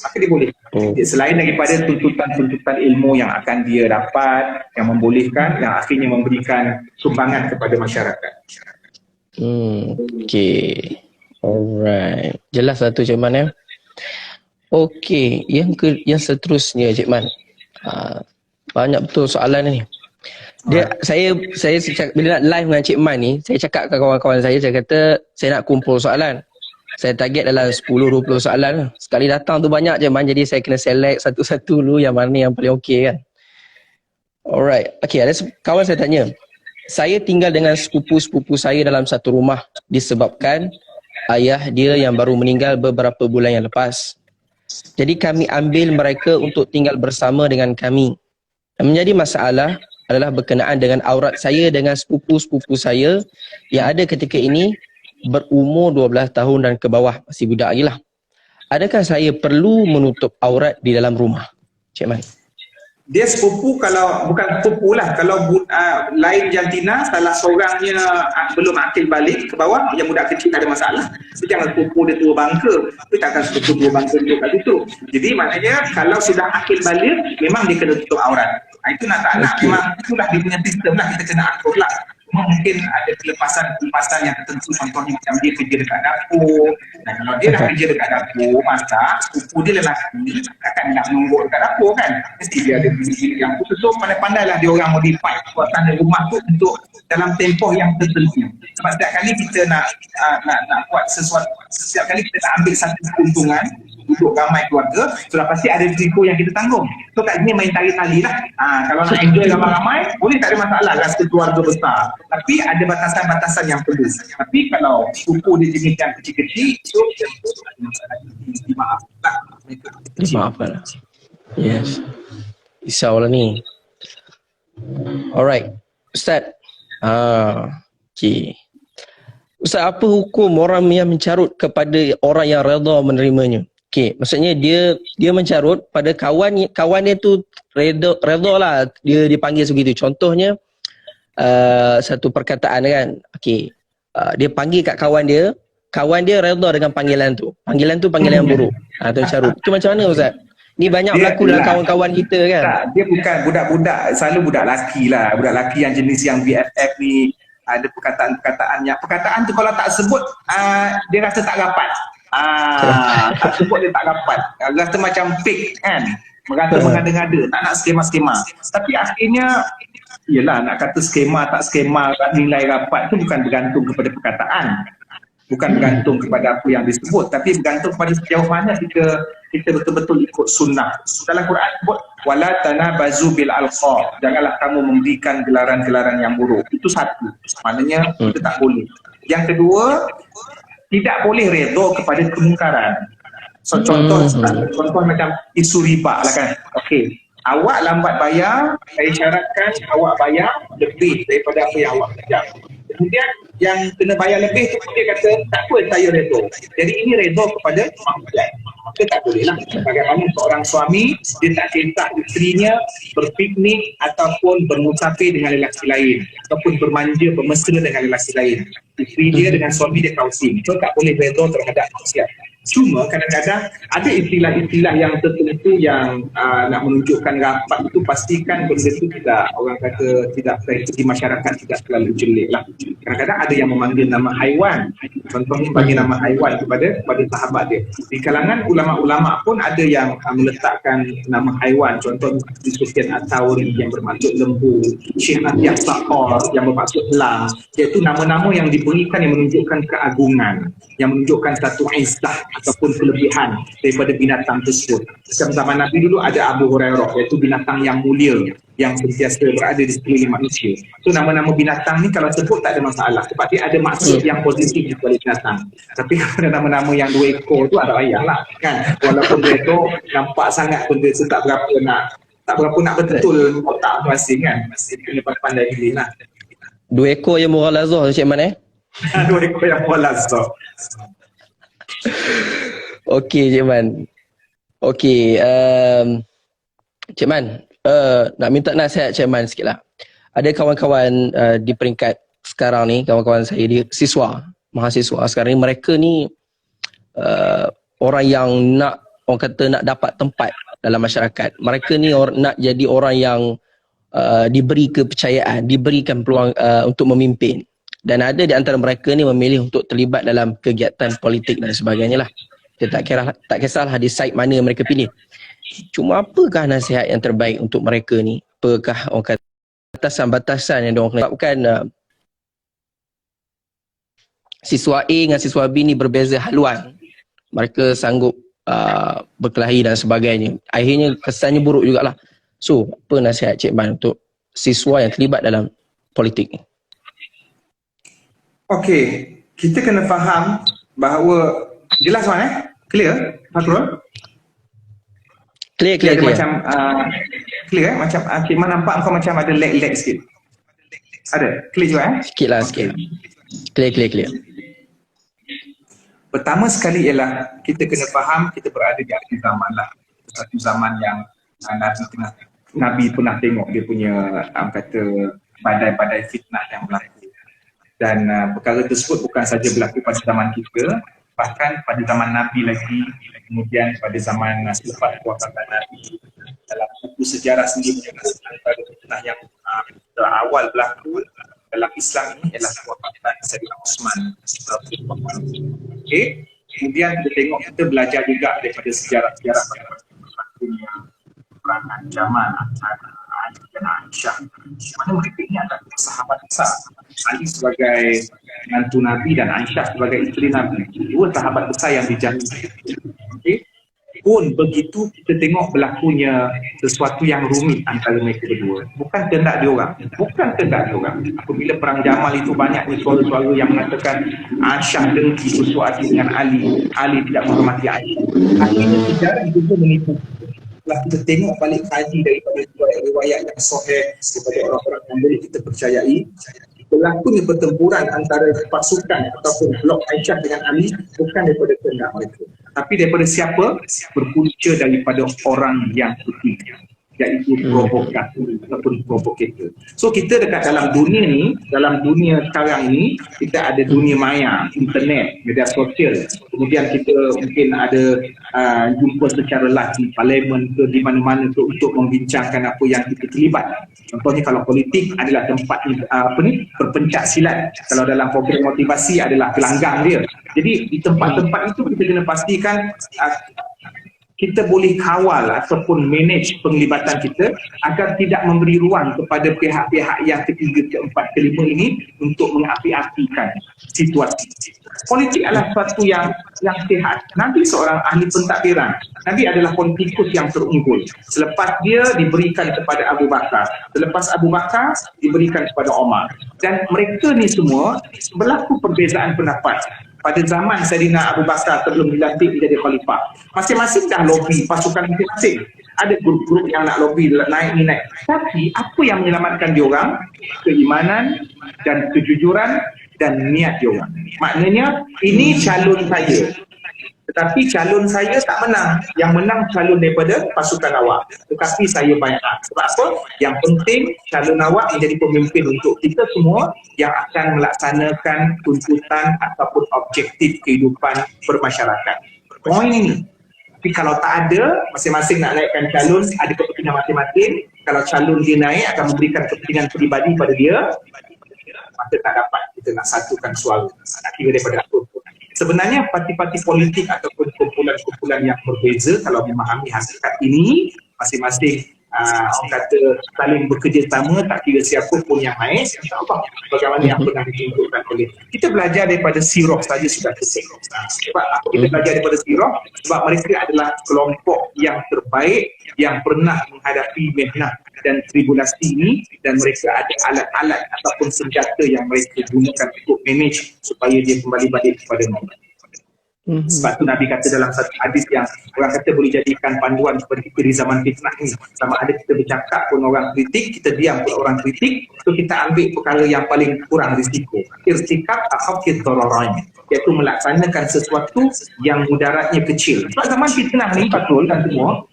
maka dia boleh. Selain daripada tuntutan-tuntutan ilmu yang akan dia dapat, yang membolehkan, yang akhirnya memberikan sumbangan kepada masyarakat. Okay. Alright. Jelas lah tu Cik Man ya. Okey, yang seterusnya Cik Man. Banyak betul soalan ni. Saya bila nak live dengan Cik Man ni, saya cakap ke kawan-kawan saya kata saya nak kumpul soalan. Saya target dalam 10-20 soalan. Sekali datang tu banyak Cik Man, jadi saya kena select satu-satu dulu yang mana yang paling okey kan. Alright. Okey, ada kawan saya tanya. Saya tinggal dengan sepupu-sepupu saya dalam satu rumah disebabkan ayah dia yang baru meninggal beberapa bulan yang lepas. Jadi kami ambil mereka untuk tinggal bersama dengan kami. Yang menjadi masalah adalah berkenaan dengan aurat saya dengan sepupu-sepupu saya yang ada ketika ini berumur 12 tahun dan ke bawah, masih budak lagi lah. Adakah saya perlu menutup aurat di dalam rumah? Cik Man. Dia sepupu, kalau bukan sepupu lah, kalau lain jantina, salah seorangnya belum akil balik ke bawah, yang budak kecil tak ada masalah. Tapi jangan sepupu dia tua bangka, tapi takkan sepupu tua bangka duduk kat situ. Jadi maknanya kalau sudah akil balik, memang dia kena tutup aurat. Itu nak tak nak, memang itulah dia punya sistem lah, kita kena atur lah. Mungkin ada kelepasan yang tertentu, contohnya macam dia kerja dekat dapur. Dan kalau dia dah kerja dekat dapur, masak, sepupu dia lelaki, takkan nak menunggu dekat dapur kan. Mesti dia ada bilik yang khusus. So pandai-pandailah dia orang modify suasana rumah tu untuk dalam tempoh yang tertentu. Sebab setiap kali kita nak buat sesuatu, setiap kali kita nak ambil satu keuntungan untuk ramai keluarga, sudah pasti ada risiko yang kita tanggung. So kat sini main tali-tali lah. Kalau nak enjoy ramai-ramai, boleh, tak ada masalah rasa keluarga besar. Tapi ada batasan-batasan yang perlu. Tapi kalau sepupu dia jenis yang kecil-kecil, so dimaafkan. Dimaafkan lah. Yes. Risau lah ni. Alright. Ustaz. Okay. Ustaz, apa hukum orang yang mencarut kepada orang yang redha menerimanya? Okay, maksudnya dia mencarut pada kawan dia tu redha lah, dia dipanggil sebegitu. Contohnya satu perkataan kan. Okay, dia panggil kat kawan dia redha dengan panggilan tu panggilan yang buruk. Tu carut. Tu macam mana Ustaz? Ni banyak berlaku dalam kawan-kawan kita kan. Tak, dia bukan budak-budak, selalu budak lelaki lah. Budak lelaki yang jenis yang BFF ni, ada perkataan tu kalau tak sebut dia rasa tak rapat. Tak sebut dia tak rapat, rasa macam fake kan, merasa mengada-ngada, tak nak skema-skema. Tapi akhirnya yelah, nak kata skema tak skema, nilai rapat tu bukan bergantung kepada perkataan, bukan bergantung kepada apa yang disebut, tapi bergantung kepada sejauh mana kita betul-betul ikut sunnah. Dalam Quran sebut wala tanabazu bil alqab, janganlah kamu memberikan gelaran-gelaran yang buruk. Itu satu, maknanya kita tak boleh. Yang kedua, tidak boleh redha kepada kemungkaran. So contoh macam isu riba lah kan. Okey, awak lambat bayar, saya syaratkan awak bayar lebih daripada apa yang awak kerja. Kemudian yang kena bayar lebih tu dia kata tak apa, saya redha. Jadi ini redha kepada mak bayan. Maka tak boleh lah. Bagaimana seorang suami dia tak cinta isterinya berpiknik ataupun bermusafir dengan lelaki lain ataupun bermanja bermesra dengan lelaki lain. Isteri dia dengan suami dia kausing. So tak boleh redha terhadap maksiat. Cuma kadang-kadang ada istilah-istilah yang tertentu yang nak menunjukkan rapat itu, pastikan benda itu tidak, orang kata tidak di masyarakat tidak terlalu jelek lah. Kadang-kadang ada yang memanggil nama haiwan, contohnya bagi nama haiwan kepada sahabat dia. Di kalangan ulama-ulama pun ada yang meletakkan nama haiwan, contohnya Sufyan Ats-Tsauri yang bermaksud lembu, Syekh Atiyah Saqar yang bermaksud elang, iaitu nama-nama yang diberikan yang menunjukkan keagungan, yang menunjukkan satu izzah ataupun kelebihan daripada binatang tersebut. Macam zaman Nabi dulu ada Abu Hurairah, iaitu binatang yang mulia yang sentiasa berada di sekeliling manusia. So nama-nama binatang ni kalau sebut tak ada masalah sebab dia ada maksud yang positif di balik binatang. Tapi kalau ada nama-nama yang 2 ekor tu ada payah lah kan. Walaupun dia tu nampak sangat benda tu tak berapa nak betul otak masing kan. Masih kena pandai pilih lah. 2 ekor yang murah lazah Cik Man 2 ekor yang murah lazah. Okey Cik Man. Okey, Cik Man, nak minta nasihat Cik Man sikit lah. Ada kawan-kawan di peringkat sekarang ni, kawan-kawan saya di mahasiswa sekarang ni, mereka ni orang yang orang kata nak dapat tempat dalam masyarakat. Mereka ni nak jadi orang yang diberi kepercayaan, diberikan peluang untuk memimpin. Dan ada di antara mereka ni memilih untuk terlibat dalam kegiatan politik dan sebagainya lah. Dia tak kisahlah di side mana mereka pilih. Cuma apakah nasihat yang terbaik untuk mereka ni? Apakah orang kata batasan-batasan yang diorang kena sebabkan siswa A dengan siswa B ni berbeza haluan. Mereka sanggup berkelahi dan sebagainya. Akhirnya kesannya buruk jugalah. So, apa nasihat Cik Man untuk siswa yang terlibat dalam politik ni? Okey, kita kena faham bahawa jelas mana? Clear, Fakrul? Clear. Macam clear macam Cik Man nampak kau macam ada lag sikit. Ada? Clear juga Sikit lah. Clear. Pertama sekali ialah kita kena faham kita berada di akhir zaman lah. Satu zaman yang Nabi pernah tengok dia punya kata badai-badai fitnah yang berlaku. Dan perkara tersebut bukan saja berlaku pada zaman kita, bahkan pada zaman Nabi lagi, kemudian pada zaman selepas kewafatan Nabi. Dalam buku sejarah sendiri pada fitnah yang awal berlaku dalam Islam ini ialah kewafatan Sayyidina Uthman. Okey, kemudian kita belajar juga daripada sejarah-sejarah pada berlakunya perangan zaman antara Ali dan Aisyah. Mana mereka ini adalah sahabat besar. Ali sebagai menantu Nabi dan Aisyah sebagai isteri Nabi. 2 sahabat besar yang dijamin. Okay. Pun begitu kita tengok berlakunya sesuatu yang rumit antara mereka berdua. Bukan kehendak diorang. Apabila perang Jamal itu banyak suara-suara yang mengatakan Aisyah dengki bersuara dengan Ali. Ali tidak menghormati Aisyah. Akhirnya sejarah itu pun menipu. Setelah kita tengok balik kaji daripada riwayat yang sahih daripada orang-orang yang boleh kita percayai, berlakunya pertempuran antara pasukan ataupun blok Aisyah dengan Ali bukan daripada kehendak mereka, tapi daripada siapa? Berpunca daripada orang yang ketiga, iaitu provokator ataupun provokator. So kita dekat dalam dunia ni, dalam dunia sekarang ini, kita ada dunia maya, internet, media sosial. Kemudian kita mungkin ada jumpa secara live di parlimen ke di mana-mana untuk membincangkan apa yang kita terlibat. Contohnya kalau politik adalah tempat berpencak silat. Kalau dalam program motivasi adalah gelanggang dia. Jadi di tempat-tempat itu kita kena pastikan kita boleh kawal ataupun manage penglibatan kita agar tidak memberi ruang kepada pihak-pihak yang ketiga, keempat, kelima ini untuk mengapi-apikan situasi. Politik adalah sesuatu yang sihat. Nabi seorang ahli pentadbiran. Nabi adalah politikus yang terunggul. Selepas dia diberikan kepada Abu Bakar. Selepas Abu Bakar diberikan kepada Omar. Dan mereka ni semua berlaku perbezaan pendapat. Pada zaman Sayyidina Abu Bakar sebelum dilantik menjadi khalifah, masing-masing dah lobby pasukan masing-masing. ada grup-grup yang nak lobby naik ni naik. Tapi apa yang menyelamatkan diorang? Keimanan dan kejujuran dan niat diorang. Maknanya ini calon saya. Tetapi calon saya tak menang. Yang menang calon daripada pasukan awak. Tetapi saya bayar. Sebab apa? Yang penting calon awak menjadi pemimpin untuk kita semua yang akan melaksanakan tuntutan ataupun objektif kehidupan bermasyarakat. Poin ini. Tapi kalau tak ada, masing-masing nak naikkan calon, ada kepentingan masing-masing. Kalau calon dia naik akan memberikan kepentingan peribadi pada dia, maka tak dapat kita nak satukan suara. Nak kira daripada apa pun. Sebenarnya parti-parti politik ataupun kumpulan-kumpulan yang berbeza kalau memahami hakikat ini, masing-masing orang kata saling bekerjasama, tak kira siapa pun yang naik, insyaAllah bagaimana yang pernah ditunjukkan oleh kita belajar daripada Sirah saja sudah cukup. Sebab apa kita belajar daripada Sirah? Sebab mereka adalah kelompok yang terbaik yang pernah menghadapi mihnah dan tribulasi ini, dan mereka ada alat-alat ataupun senjata yang mereka gunakan untuk manage supaya dia kembali balik kepada normal. Sebab tu Nabi kata dalam satu hadis yang orang kata boleh jadikan panduan kepada kita di zaman fitnah ni, sama ada kita bercakap pun orang kritik, kita diam pun orang kritik, so kita ambil perkara yang paling kurang risiko. Irtikab akhafid dararain, iaitu melaksanakan sesuatu yang mudaratnya kecil. Sebab zaman fitnah ni Fatul dan semua,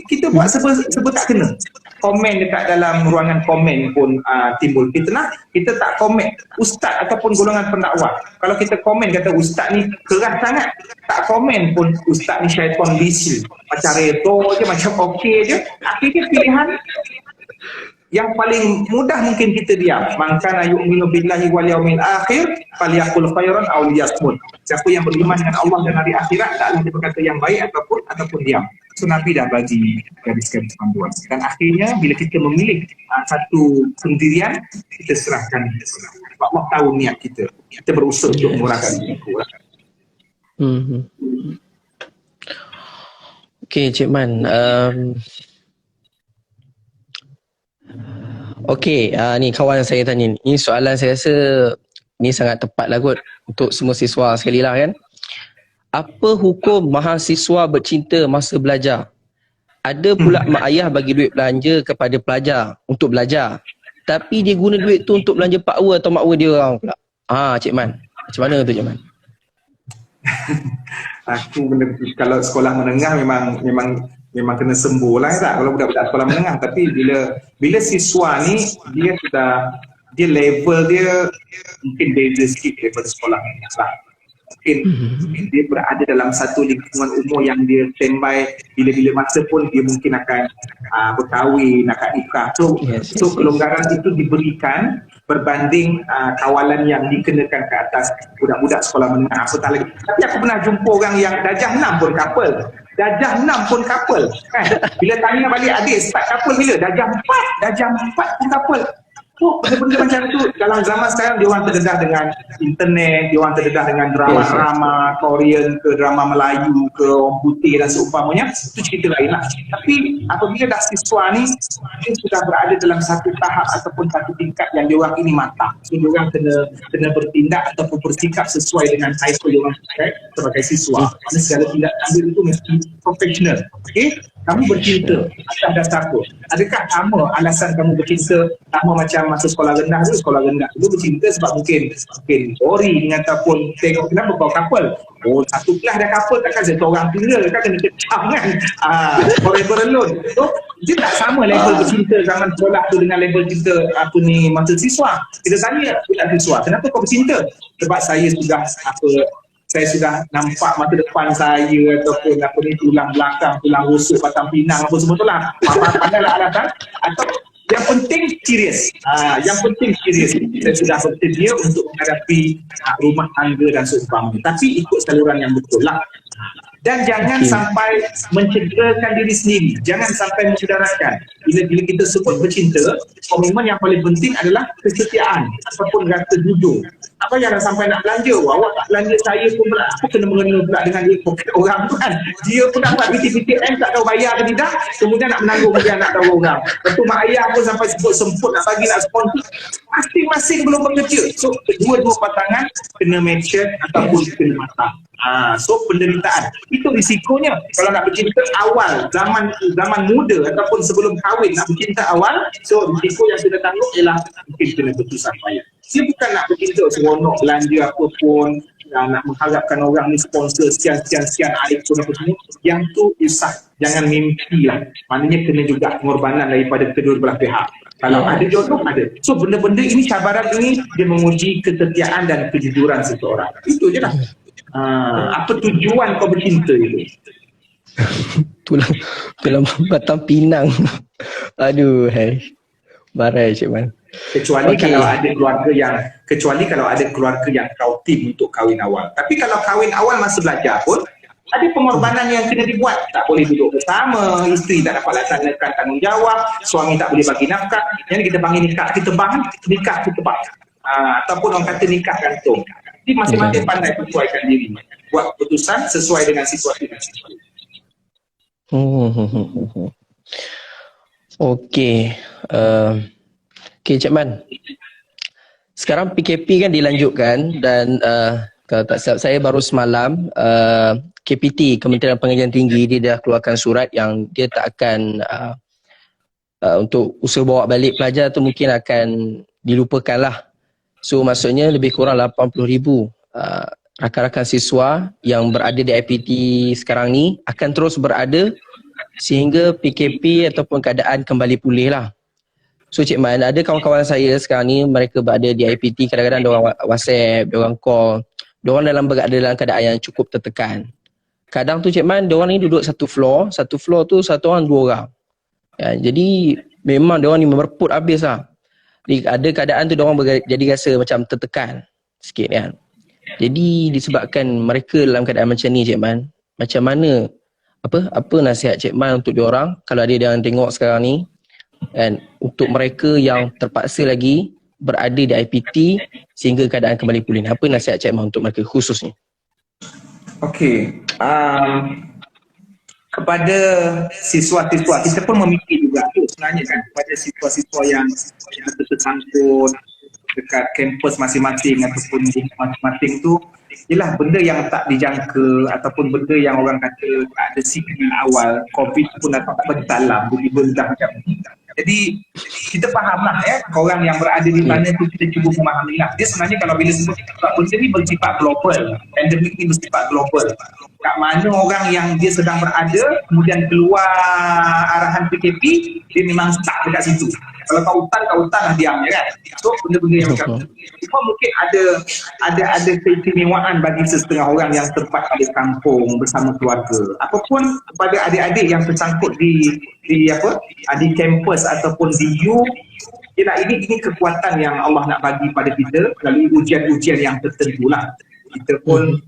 kita buat serba tak kena. Komen dekat dalam ruangan komen pun timbul fitnah, kita tak komen. Ustaz ataupun golongan pendakwah, kalau kita komen kata ustaz ni keras sangat, tak komen pun ustaz ni syaitan lisil, macam redo je, macam okey je. Akhirnya pilihan yang paling mudah mungkin kita diam. Man kana yu'minu billahi wal yaumil akhir falyaqul khairan aw liyasmut. Siapa yang beriman dengan Allah dan hari akhirat, taklah dia berkata yang baik ataupun diam. So Nabi dah bagi garis-garis panduan. Dan akhirnya bila kita memilih satu pendirian, kita serahkan. Sebab Allah tahu niat kita. Kita berusaha untuk mengurangkan risiko. Okey, Cik Man. Okey, ni kawan saya tanya ni. Ini soalan saya rasa ni sangat tepat lah kot untuk semua siswa sekali lah kan. Apa hukum mahasiswa bercinta masa belajar? Ada pula mak ayah bagi duit belanja kepada pelajar untuk belajar, tapi dia guna duit tu untuk belanja pakwa atau makwa dia orang pula. Cik Man, macam mana tu Cik Man? Aku kalau sekolah menengah memang kena sembuh lah tak kalau budak-budak sekolah menengah. Tapi bila siswa ni dia level dia mungkin beza sikit daripada sekolah menengah lah. Mungkin dia berada dalam satu lingkungan umur yang dia standby, bila-bila masa pun dia mungkin akan berkahwin, akan nikah. So kelonggaran itu diberikan berbanding kawalan yang dikenakan ke atas budak-budak sekolah menengah. Apatah lagi. Tapi aku pernah jumpa orang yang darjah 6 pun couple. Darjah 6 pun couple. Bila tanya balik adik start couple bila? Darjah 4 pun couple. Benda-benda macam tu dalam zaman sekarang dia orang terdedah dengan internet, dia orang terdedah dengan drama-drama Korean ke drama Melayu ke orang putih dan seumpamanya, itu cerita lain lah. Tapi apabila dah siswa ni dia sudah berada dalam satu tahap ataupun satu tingkat yang dia orang ini matang, so dia orang kena bertindak ataupun bersikap sesuai dengan title dia orang sebagai siswa. Maksudnya segala tindak ambil itu mesti profesional. Okey, kamu bercinta atas dasar apa? Adakah sama alasan kamu bercinta sama macam masa sekolah rendah tu? Sekolah rendah tu bercinta sebab mungkin boring ataupun tengok kenapa kau couple. Satu kelas dah couple, takkan satu orang tinggal kan kena kecam kan. Forever alone. So dia tak sama level bercinta zaman sekolah tu dengan level cinta masa siswa. Kita tanya budak siswa, kenapa kau bercinta? Sebab saya sudah nampak masa depan saya ataupun tulang belakang, tulang rusuk, batang pinang apa semua tu lah. Pandailah alasan. Atau yang penting serius. Yang penting serius. Saya sudah bersedia untuk menghadapi rumah tangga dan seumpamanya. Tapi ikut saluran yang betul lah. Dan jangan sampai mencederakan diri sendiri. Jangan sampai mencederakan. Bila kita sebut bercinta, komitmen yang paling penting adalah kesetiaan ataupun rasa jujur. nak bayar dah sampai nak belanja. Awak tak belanja saya pun pula, aku kena mengena pula dengan dia poket orang tu kan. Dia pun dapat BTPTN tak tahu bayar ke tidak, kemudian nak menanggung dia nak tahu orang. Lepas tu mak ayah pun sampai semput nak bagi nak sponsor. Masing-masing belum bekerja. So dua-dua pasangan kena mention ataupun kena masak. So penderitaan itu risikonya kalau nak bercinta awal zaman muda ataupun sebelum kahwin nak bercinta awal. So risiko yang kena tanggung ialah mungkin kena bersusah payah. Dia bukan nak bercinta seronok belanja apa pun, nak mengharapkan orang ni sponsor sekian iPhone apa semua. Yang tu isah, jangan mimpi lah. Maknanya kena juga pengorbanan daripada kedua belah pihak. Kalau ada jodoh, ada. So benda-benda ini, cabaran ini dia menguji kesetiaan dan kejujuran seseorang. Itu je lah. Apa tujuan kau bercinta itu? Tulang batang pinang. Aduh, marah Cik Man. Kecuali kalau ada keluarga yang kau tim untuk kahwin awal. Tapi kalau kahwin awal masa belajar pun ada pengorbanan yang kena dibuat. Tak boleh duduk bersama, isteri tak dapat laksanakan tanggungjawab, suami tak boleh bagi nafkah. Yang kita panggil nikah ketebang. Ataupun orang kata nikah gantung. Jadi masing-masing pandai sesuaikan diri. Buat keputusan sesuai dengan situasi. Okey. Okey Cik Man. Sekarang PKP kan dilanjutkan dan kalau tak silap saya baru semalam KPT, Kementerian Pengajian Tinggi, dia dah keluarkan surat yang dia tak akan untuk usaha bawa balik pelajar tu mungkin akan dilupakan lah. So maksudnya lebih kurang 80,000 rakan-rakan siswa yang berada di IPT sekarang ni akan terus berada sehingga PKP ataupun keadaan kembali pulih lah. So Cik Man, ada kawan-kawan saya sekarang ni mereka berada di IPT, kadang-kadang diorang WhatsApp, diorang call, diorang berada dalam keadaan yang cukup tertekan. Kadang tu Cik Man, diorang ni duduk satu floor tu satu orang 2 orang. Ya, jadi memang diorang ni mereput habis lah. Jadi ada keadaan tu diorang jadi rasa macam tertekan sikit kan. Jadi disebabkan mereka dalam keadaan macam ni Cik Man, macam mana, apa nasihat Cik Man untuk diorang kalau ada yang tengok sekarang ni, dan untuk mereka yang terpaksa lagi berada di IPT sehingga keadaan kembali pulih, apa nasihat Cik Man untuk mereka khususnya? Okey, kepada siswa-siswa kita pun memikir juga tu sebenarnya kan, kepada siswa-siswa yang tersangkut dekat kampus masing-masing ataupun di masing-masing tu, ialah benda yang tak dijangka ataupun benda yang orang kata tak ada signal awal, COVID pun datang tak berdalam, tiba-tiba dah macam ni. Jadi kita fahamlah orang yang berada di sana tu, kita cuba memahami lah. Dia sebenarnya kalau bila sebut benda ni bersifat global, pandemik ni bersifat global. Kat mana orang yang dia sedang berada kemudian keluar arahan PKP, dia memang stuck dekat situ. Kalau kau hutan lah diamnya kan. So benda-benda yang macam tu. Cuma mungkin ada keistimewaan bagi sesetengah orang yang tempat di kampung bersama keluarga. Apapun kepada adik-adik yang tersangkut di kampus ataupun di U, ini kekuatan yang Allah nak bagi pada kita melalui ujian-ujian yang tertentu lah. Kita pun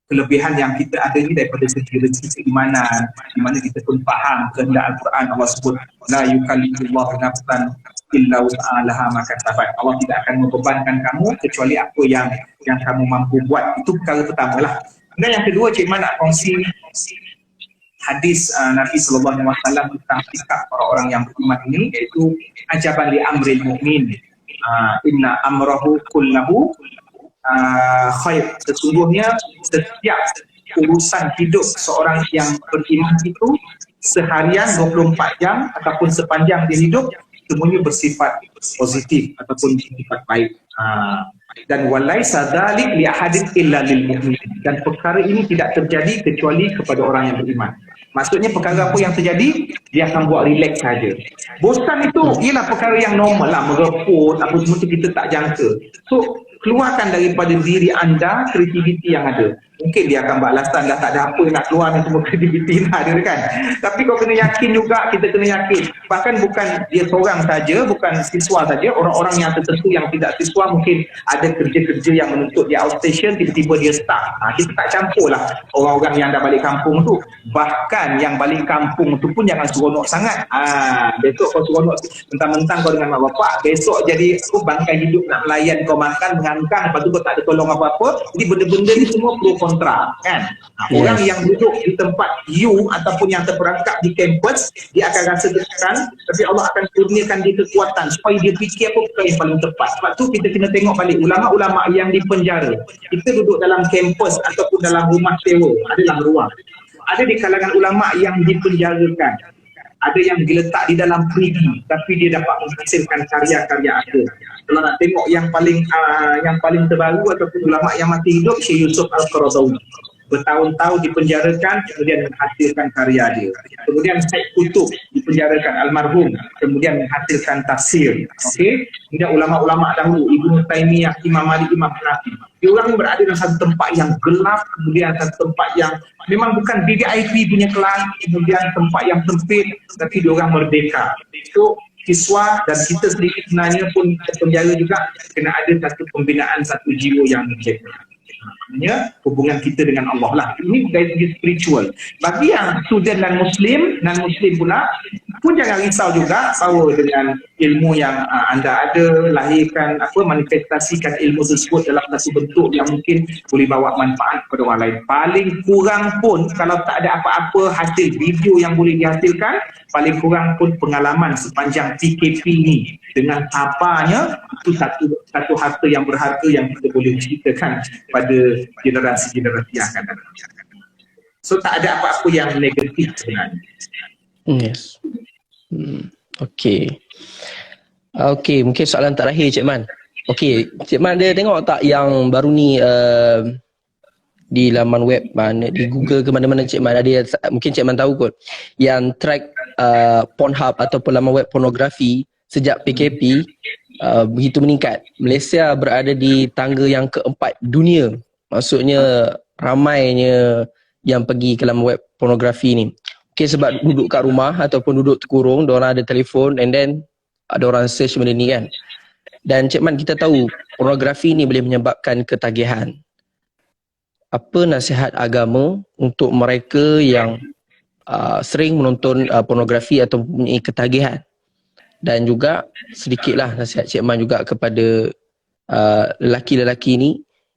kelebihan yang kita ada ni daripada segi rezeki keimanan, di mana kita pun faham kehendak Al-Quran. Allah sebut la yukallifullahu nafsan illa wus'aha ma kasabat. Allah tidak akan membebankan kamu kecuali apa yang kamu mampu buat. Itu perkara pertama lah. Dan yang kedua, Cik Man nak kongsi hadis Nabi SAW tentang sikap para orang yang beriman ini, iaitu ajaban li amril mu'min, inna amrahu kullahu khair. Sesungguhnya setiap urusan hidup seorang yang beriman itu seharian 24 jam ataupun sepanjang dia hidup, semuanya bersifat positif ataupun bersifat baik. Dan walaisa dzalik li ahadin illa lil mu'min. Dan perkara ini tidak terjadi kecuali kepada orang yang beriman. Maksudnya perkara apa yang terjadi, dia akan buat relax saja. Bosan itu ialah perkara yang normal lah, merepot apa semua tu kita tak jangka. So keluarkan daripada diri anda kreativiti yang ada. Mungkin dia akan beralasan dah tak ada apa nak keluar ni, semua kreativiti dah ada kan. Tapi kau kena yakin juga, kita kena yakin. Bahkan bukan dia seorang saja, bukan siswa saja, orang-orang yang tertentu yang tidak siswa mungkin ada kerja-kerja yang menuntut dia outstation, tiba-tiba dia stuck. Kita tak campur lah orang-orang yang dah balik kampung tu. Bahkan yang balik kampung tu pun jangan seronok sangat. Besok kau seronok mentang-mentang kau dengan mak bapak, besok jadi bangkai hidup nak melayan kau makan, hanggang, lepas tu kau tak ada tolong apa-apa. Jadi benda-benda ni semua pro kontra kan. Orang yang duduk di tempat you ataupun yang terperangkap di kampus, dia akan rasa tertekan, tapi Allah akan kurniakan dia kekuatan supaya dia fikir apa perkara yang paling tepat. Sebab tu kita kena tengok balik ulama-ulama yang di penjara. Kita duduk dalam kampus ataupun dalam rumah sewa, adalah ruang. Ada di kalangan ulama yang dipenjarakan. Ada yang diletak di dalam prigi tapi dia dapat menghasilkan karya-karya ada. Kalau nak tengok yang paling terbaru ataupun ulama yang mati hidup, Syekh Yusuf Al-Qaradawi. Bertahun-tahun dipenjarakan, kemudian menghasilkan karya dia. Kemudian Syed Qutb dipenjarakan, almarhum, kemudian menghasilkan tafsir. Okey, kemudian ulama-ulama dahulu, Ibnu Taimiyah, Imam Malik, Imam Hanafi. Dia orang berada dalam satu tempat yang gelap, kemudian satu tempat yang memang bukan VIP punya kelas, kemudian tempat yang sempit, tapi dia orang merdeka. So, siswa dan kita sendiri sebenarnya pun penjara juga kena ada satu pembinaan, satu jiwa yang menjaga. Maknanya hubungan kita dengan Allah lah. Ini dari segi spiritual. Bagi yang student dan non-muslim pula pun jangan risau juga bahawa dengan ilmu yang anda ada, lahirkan manifestasikan ilmu tersebut dalam satu bentuk yang mungkin boleh bawa manfaat kepada orang lain. Paling kurang pun kalau tak ada apa-apa hasil video yang boleh dihasilkan, paling kurang pun pengalaman sepanjang PKP ni dengan sabarnya, itu satu harta yang berharga yang kita boleh ceritakan pada generasi-generasi yang akan datang. So tak ada apa-apa yang negatif sebenarnya. Yes. Okey. Okey, mungkin soalan terakhir Cik Man. Okey, Cik Man ada tengok tak yang baru ni di laman web mana di Google ke mana-mana Cik Man ada, mungkin Cik Man tahu kot, yang track Pornhub ataupun laman web pornografi sejak PKP begitu meningkat. Malaysia berada di tangga yang keempat dunia. Maksudnya ramainya yang pergi ke laman web pornografi ni. Okay, sebab duduk kat rumah ataupun duduk terkurung, diorang ada telefon and then ada orang search benda ni kan. Dan Cik Man, kita tahu pornografi ni boleh menyebabkan ketagihan. Apa nasihat agama untuk mereka yang sering menonton pornografi atau mempunyai ketagihan? Dan juga sedikitlah nasihat Cik Man juga kepada lelaki-lelaki ni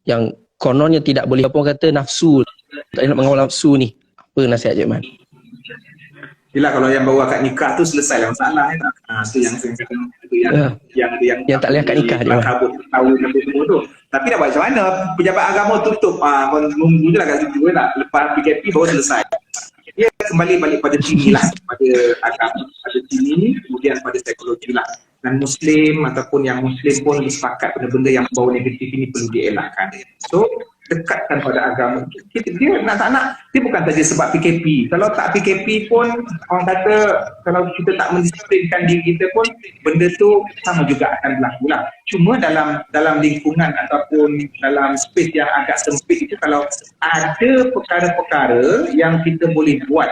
yang kononnya tidak boleh, apa orang kata, nafsu, tak nak mengawal nafsu ni. Apa nasihat Cik Man? Yelah, kalau yang bawa akad nikah tu selesai lah masalah kan. Tu yang saya kata, yang tak boleh akad nikah dia. Tahu semua tu. Tapi nak buat macam mana? Pejabat agama tutup. Nunggu je lah kat situ lah. Lepas PKP baru selesai. Dia kembali balik pada sini lah. Pada agama, pada sini, kemudian pada psikologi lah. Dan Muslim ataupun yang Muslim pun disepakat benda-benda yang bau negatif ini perlu dielakkan. So, dekatkan pada agama. Dia nak tak nak, dia bukan saja sebab PKP. Kalau tak PKP pun, orang kata kalau kita tak mendisiplinkan diri kita pun, benda tu sama juga akan berlaku lah. Cuma dalam lingkungan ataupun dalam space yang agak sempit itu, kalau ada perkara-perkara yang kita boleh buat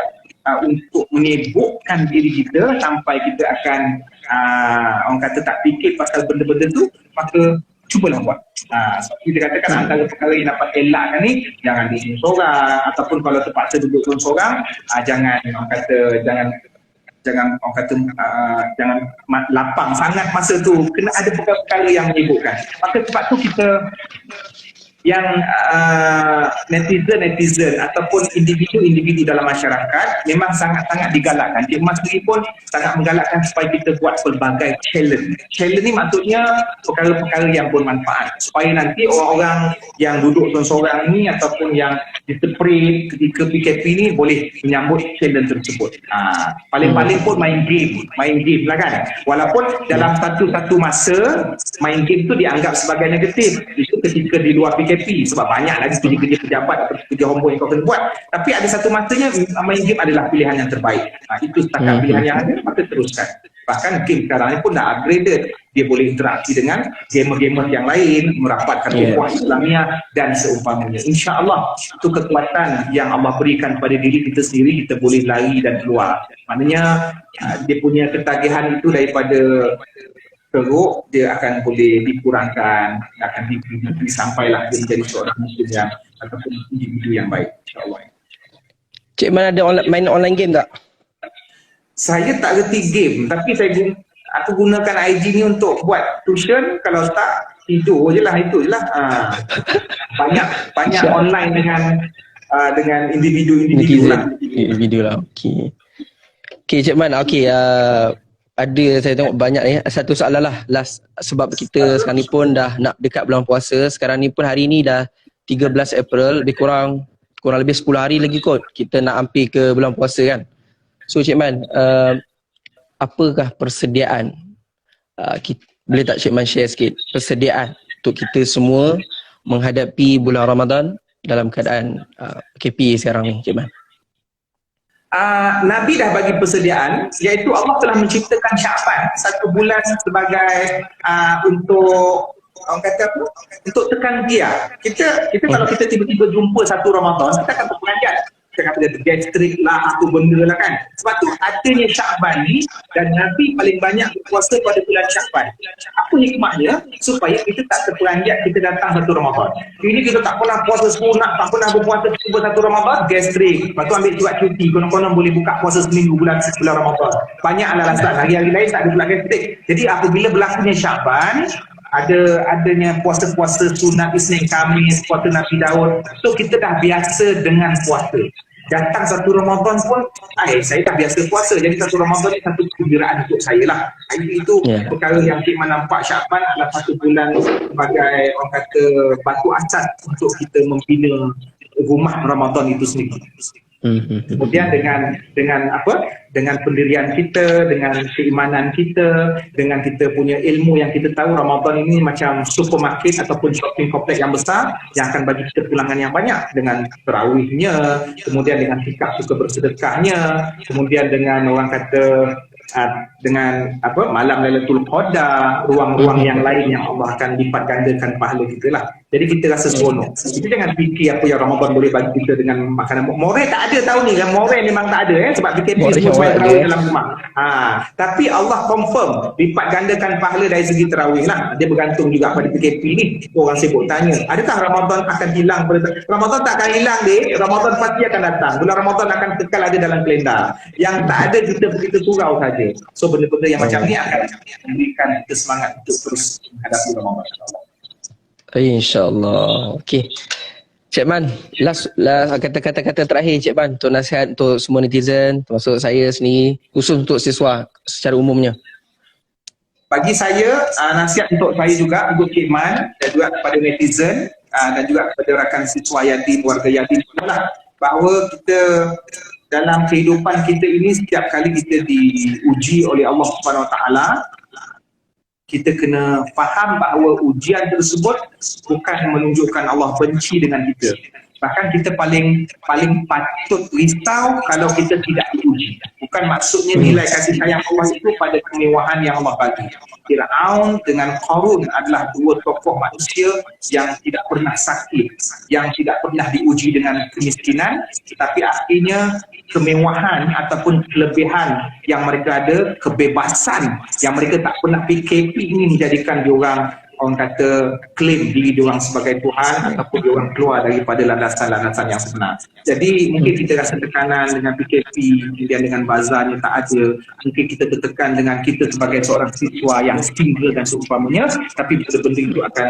untuk menyibukkan diri kita sampai kita akan orang kata tak fikir pasal benda-benda tu, maka cubalah buat. Sebab kita katakan antara perkara yang dapat elakkan ni, jangan duduk seorang, ataupun kalau terpaksa duduk seorang, jangan orang kata jangan lapang sangat masa tu. Kena ada perkara-perkara yang menyibukkan. Maka sebab tu kita yang netizen ataupun individu dalam masyarakat memang sangat-sangat digalakkan. Dia sendiri pun sangat menggalakkan supaya kita buat pelbagai challenge. Challenge ni maksudnya perkara-perkara yang bermanfaat supaya nanti orang-orang yang duduk seorang-seorang ni ataupun yang diseparate ketika PKP ni boleh menyambut challenge tersebut. Paling-paling pun main game lah kan. Walaupun dalam satu masa main game tu dianggap sebagai negatif. Itu ketika di luar PKP sebab banyak lagi kerja-kerja pejabat atau kerja homework yang kau kena buat. Tapi ada satu masanya main game adalah pilihan yang terbaik. Itu setakat pilihan yang ada, maka teruskan. Bahkan game sekarang ni pun dah upgraded. Dia boleh interaksi dengan gamer-gamer yang lain, merapatkan ukhuwah Islamiah dan seumpamanya. InsyaAllah itu kekuatan yang Allah berikan kepada diri kita sendiri, kita boleh lari dan keluar. Maknanya dia punya ketagihan itu daripada teruk, dia akan boleh dikurangkan, akan disampailah dia menjadi seorang Muslim yang ataupun individu yang baik, insyaAllah. Cik Man ada main online game tak? Saya tak reti game, tapi aku gunakan IG ni untuk buat tuition. Kalau tak, Tidur je lah, itu je lah. Banyak online dengan individu-individu lah. Individu lah. Okey. Okey Cik Man, ada saya tengok banyak ni. Satu soalan lah last, sebab kita sekarang ni pun dah nak dekat bulan puasa. Sekarang ni pun hari ni dah 13 April, lebih kurang lebih 10 hari lagi kot kita nak hampir ke bulan puasa kan. So Cik Man, apakah persediaan, boleh tak Cik Man share sikit persediaan untuk kita semua menghadapi bulan Ramadan dalam keadaan KP sekarang ni Cik Man? Nabi dah bagi persediaan, iaitu Allah telah menciptakan Syaban, satu bulan sebagai untuk orang kata apa? Untuk tekan dia. Kita kalau kita tiba-tiba jumpa satu Ramadan, kita akan berpengajian. Kita kata dia gastrik lah, apa benda lah kan. Sebab tu adanya Syaban ni, dan Nabi paling banyak berpuasa pada bulan Syaban. Apa hikmahnya? Supaya kita tak terperanjat kita datang satu Ramadan. Ini kita tak pernah puasa sunat, tak pernah berpuasa satu Ramadan, gastrik. Lepas tu ambil surat cuti, konon-konon boleh buka puasa seminggu bulan Ramadan. Banyak alasan, hari-hari lain tak ada pula gastrik. Jadi apabila berlakunya Syaban, adanya puasa-puasa sunat Isnin Khamis, puasa Nabi Daud, so kita dah biasa dengan puasa. Datang satu Ramadan pun, saya dah biasa puasa, jadi satu Ramadan ni satu kegembiraan untuk saya lah. Itu perkara yang Cik Man nampak Syaban adalah satu bulan sebagai orang kata batu asas untuk kita membina rumah Ramadan itu sendiri. Kemudian dengan pendirian kita, dengan keimanan kita, dengan kita punya ilmu yang kita tahu, Ramadan ini macam supermarket ataupun shopping kompleks yang besar yang akan bagi kita pulangan yang banyak, dengan tarawihnya, kemudian dengan sikap suka bersedekahnya, kemudian dengan orang kata dengan malam Lailatul Qadar, ruang-ruang yang lain yang Allah akan lipat gandakan pahala kita lah. Jadi kita rasa seronok. Kita jangan fikir apa yang Ramadan boleh bagi kita dengan makanan. Moral tak ada tahun ni kan, moral memang tak ada sebab PKP semua semua terawih dalam rumah. Tapi Allah confirm lipat gandakan pahala dari segi terawih lah. Dia bergantung juga pada PKP ni. Orang sibuk tanya, adakah Ramadan akan hilang? Ramadan tak akan hilang deh. Ramadan pasti akan datang. Bulan Ramadan akan kekal ada dalam kalender. Yang tak ada kita begitu surau saja. So benda-benda yang macam ni akan memberikan kita semangat untuk terus menghadapi Ramadan. InsyaAllah. Okey. Cik Man, last kata-kata terakhir Cik Man untuk nasihat untuk semua netizen, termasuk saya sendiri, khusus untuk siswa secara umumnya. Bagi saya, nasihat untuk saya juga, untuk Cik Man dan juga kepada netizen dan juga kepada rakan siswa yatim, warga yatim adalah bahawa kita dalam kehidupan kita ini, setiap kali kita diuji oleh Allah Subhanahu Wa Taala, kita kena faham bahawa ujian tersebut bukan menunjukkan Allah benci dengan kita. Bahkan kita paling patut risau kalau kita tidak diuji. Bukan maksudnya nilai kasih sayang Allah itu pada kemewahan yang Allah bagi. Fir'aun dengan Qarun adalah dua tokoh manusia yang tidak pernah sakit, yang tidak pernah diuji dengan kemiskinan, tetapi artinya kemewahan ataupun kelebihan yang mereka ada, kebebasan yang mereka tak pernah PKP ini menjadikan diorang orang kata klaim diri diorang sebagai Tuhan ataupun diorang keluar daripada landasan-landasan yang sebenar. Jadi mungkin kita rasa tekanan dengan PKP, kemudian dengan bazarnya tak ada, mungkin kita tertekan dengan kita sebagai seorang siswa yang single dan seumpamanya, tapi benda-benda itu akan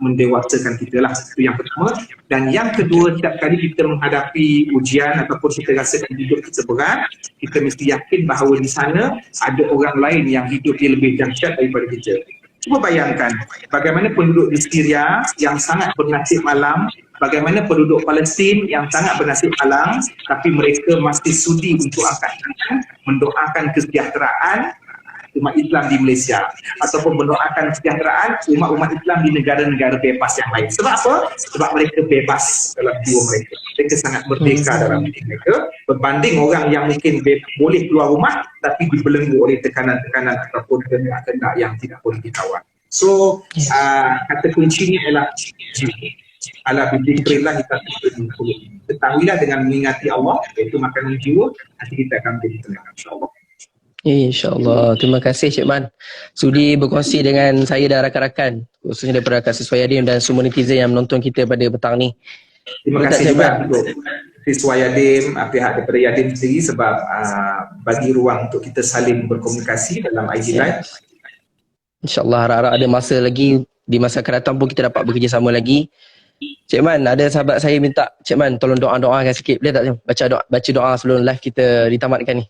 mendewasakan kita lah. Itu yang pertama. Dan yang kedua, setiap kali kita menghadapi ujian ataupun kita rasa hidup kita berat, kita mesti yakin bahawa di sana ada orang lain yang hidup dia lebih dahsyat daripada kita. Cuba bayangkan bagaimana penduduk di Syria yang sangat bernasib malam, bagaimana penduduk Palestin yang sangat bernasib malam, tapi mereka masih sudi untuk angkat tangan mendoakan kesejahteraan umat Islam di Malaysia ataupun mendoakan kesejahteraan umat Islam di negara-negara bebas yang lain. Sebab apa? Sebab mereka bebas dalam jiwa mereka. Mereka sangat merdeka dalam diri mereka berbanding orang yang mungkin boleh keluar rumah tapi dibelenggu oleh tekanan-tekanan ataupun kehendak-kehendak yang tidak boleh ditawar. So, kata kunci ini adalah jiwa. Ala bidzikrillah kita ketahuilah dengan mengingati Allah, iaitu makanan jiwa, nanti kita akan menjadi tenang, insyaAllah. InsyaAllah. Terima kasih Cik Man sudi berkongsi dengan saya dan rakan-rakan, khususnya daripada rakan siswa Yadim dan semua netizen yang menonton kita pada petang ni. Terima kasih juga untuk siswa Yadim, pihak daripada Yadim sendiri sebab bagi ruang untuk kita saling berkomunikasi dalam IG Live. InsyaAllah harap-harap ada masa lagi di masa akan datang pun kita dapat bekerjasama lagi. Cik Man, ada sahabat saya minta Cik Man tolong doakan sikit. Boleh tak baca doa sebelum live kita ditamatkan ni?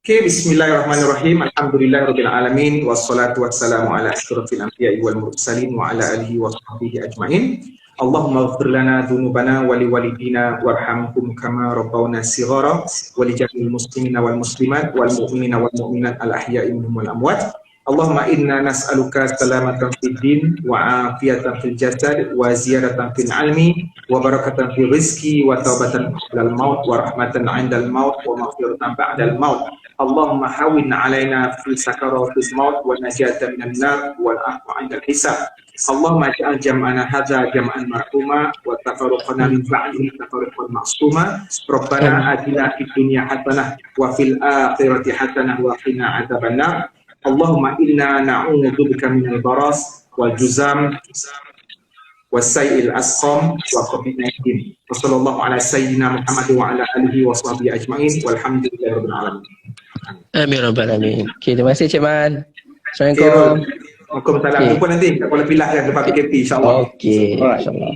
Okay, bismillahirrahmanirrahim. Alhamdulillahirabbil alamin wassalatu wassalamu ala asyrafil anbiya'i wal mursalin wa ala alihi wa sahbihi ajmain. Allahumma ighfir lana dzunubana wa liwalidina warhamhum kama rabbawna shighara wa li jami'il muslimina wal muslimat wal mu'minina wal mu'minat al ahya'i minhum wal amwat. Allahumma inna nas'aluka salamatan fid din wa afiyatan fil jasad wa ziyadatan fil ilmi wa barakatan fil rizqi wa taubatan qabla al maut wa rahmatan 'inda al maut wa maghfiratan ba'da al maut. Allahumma hawwin 'alaina fi sakaratil maut wa najatan minan nar wal 'afwa 'inda al hisab. Allahumma ij'al jam'ana hadza jam'an marhuma wa tafarruqana min ba'dihi tafarruqan ma'suma. Rabbana atina fid dunya hasanah wa fil akhirati hasanah wa qina 'adzabannar. Allahumma inna na'udzubika minal baras wal juzam wasai'il asqam wa COVID-19. Wa sallallahu ala sayyidina Muhammad wa ala alihi wa sahbihi ajma'in walhamdulillahirabbil alamin. Amin rabbal alamin. Okay, terima kasih Cik Man. Assalamualaikum. Waalaikumsalam. Jumpa nanti kat Kuala Pilah kan tempat PKP insya-Allah. Okey, insya-Allah.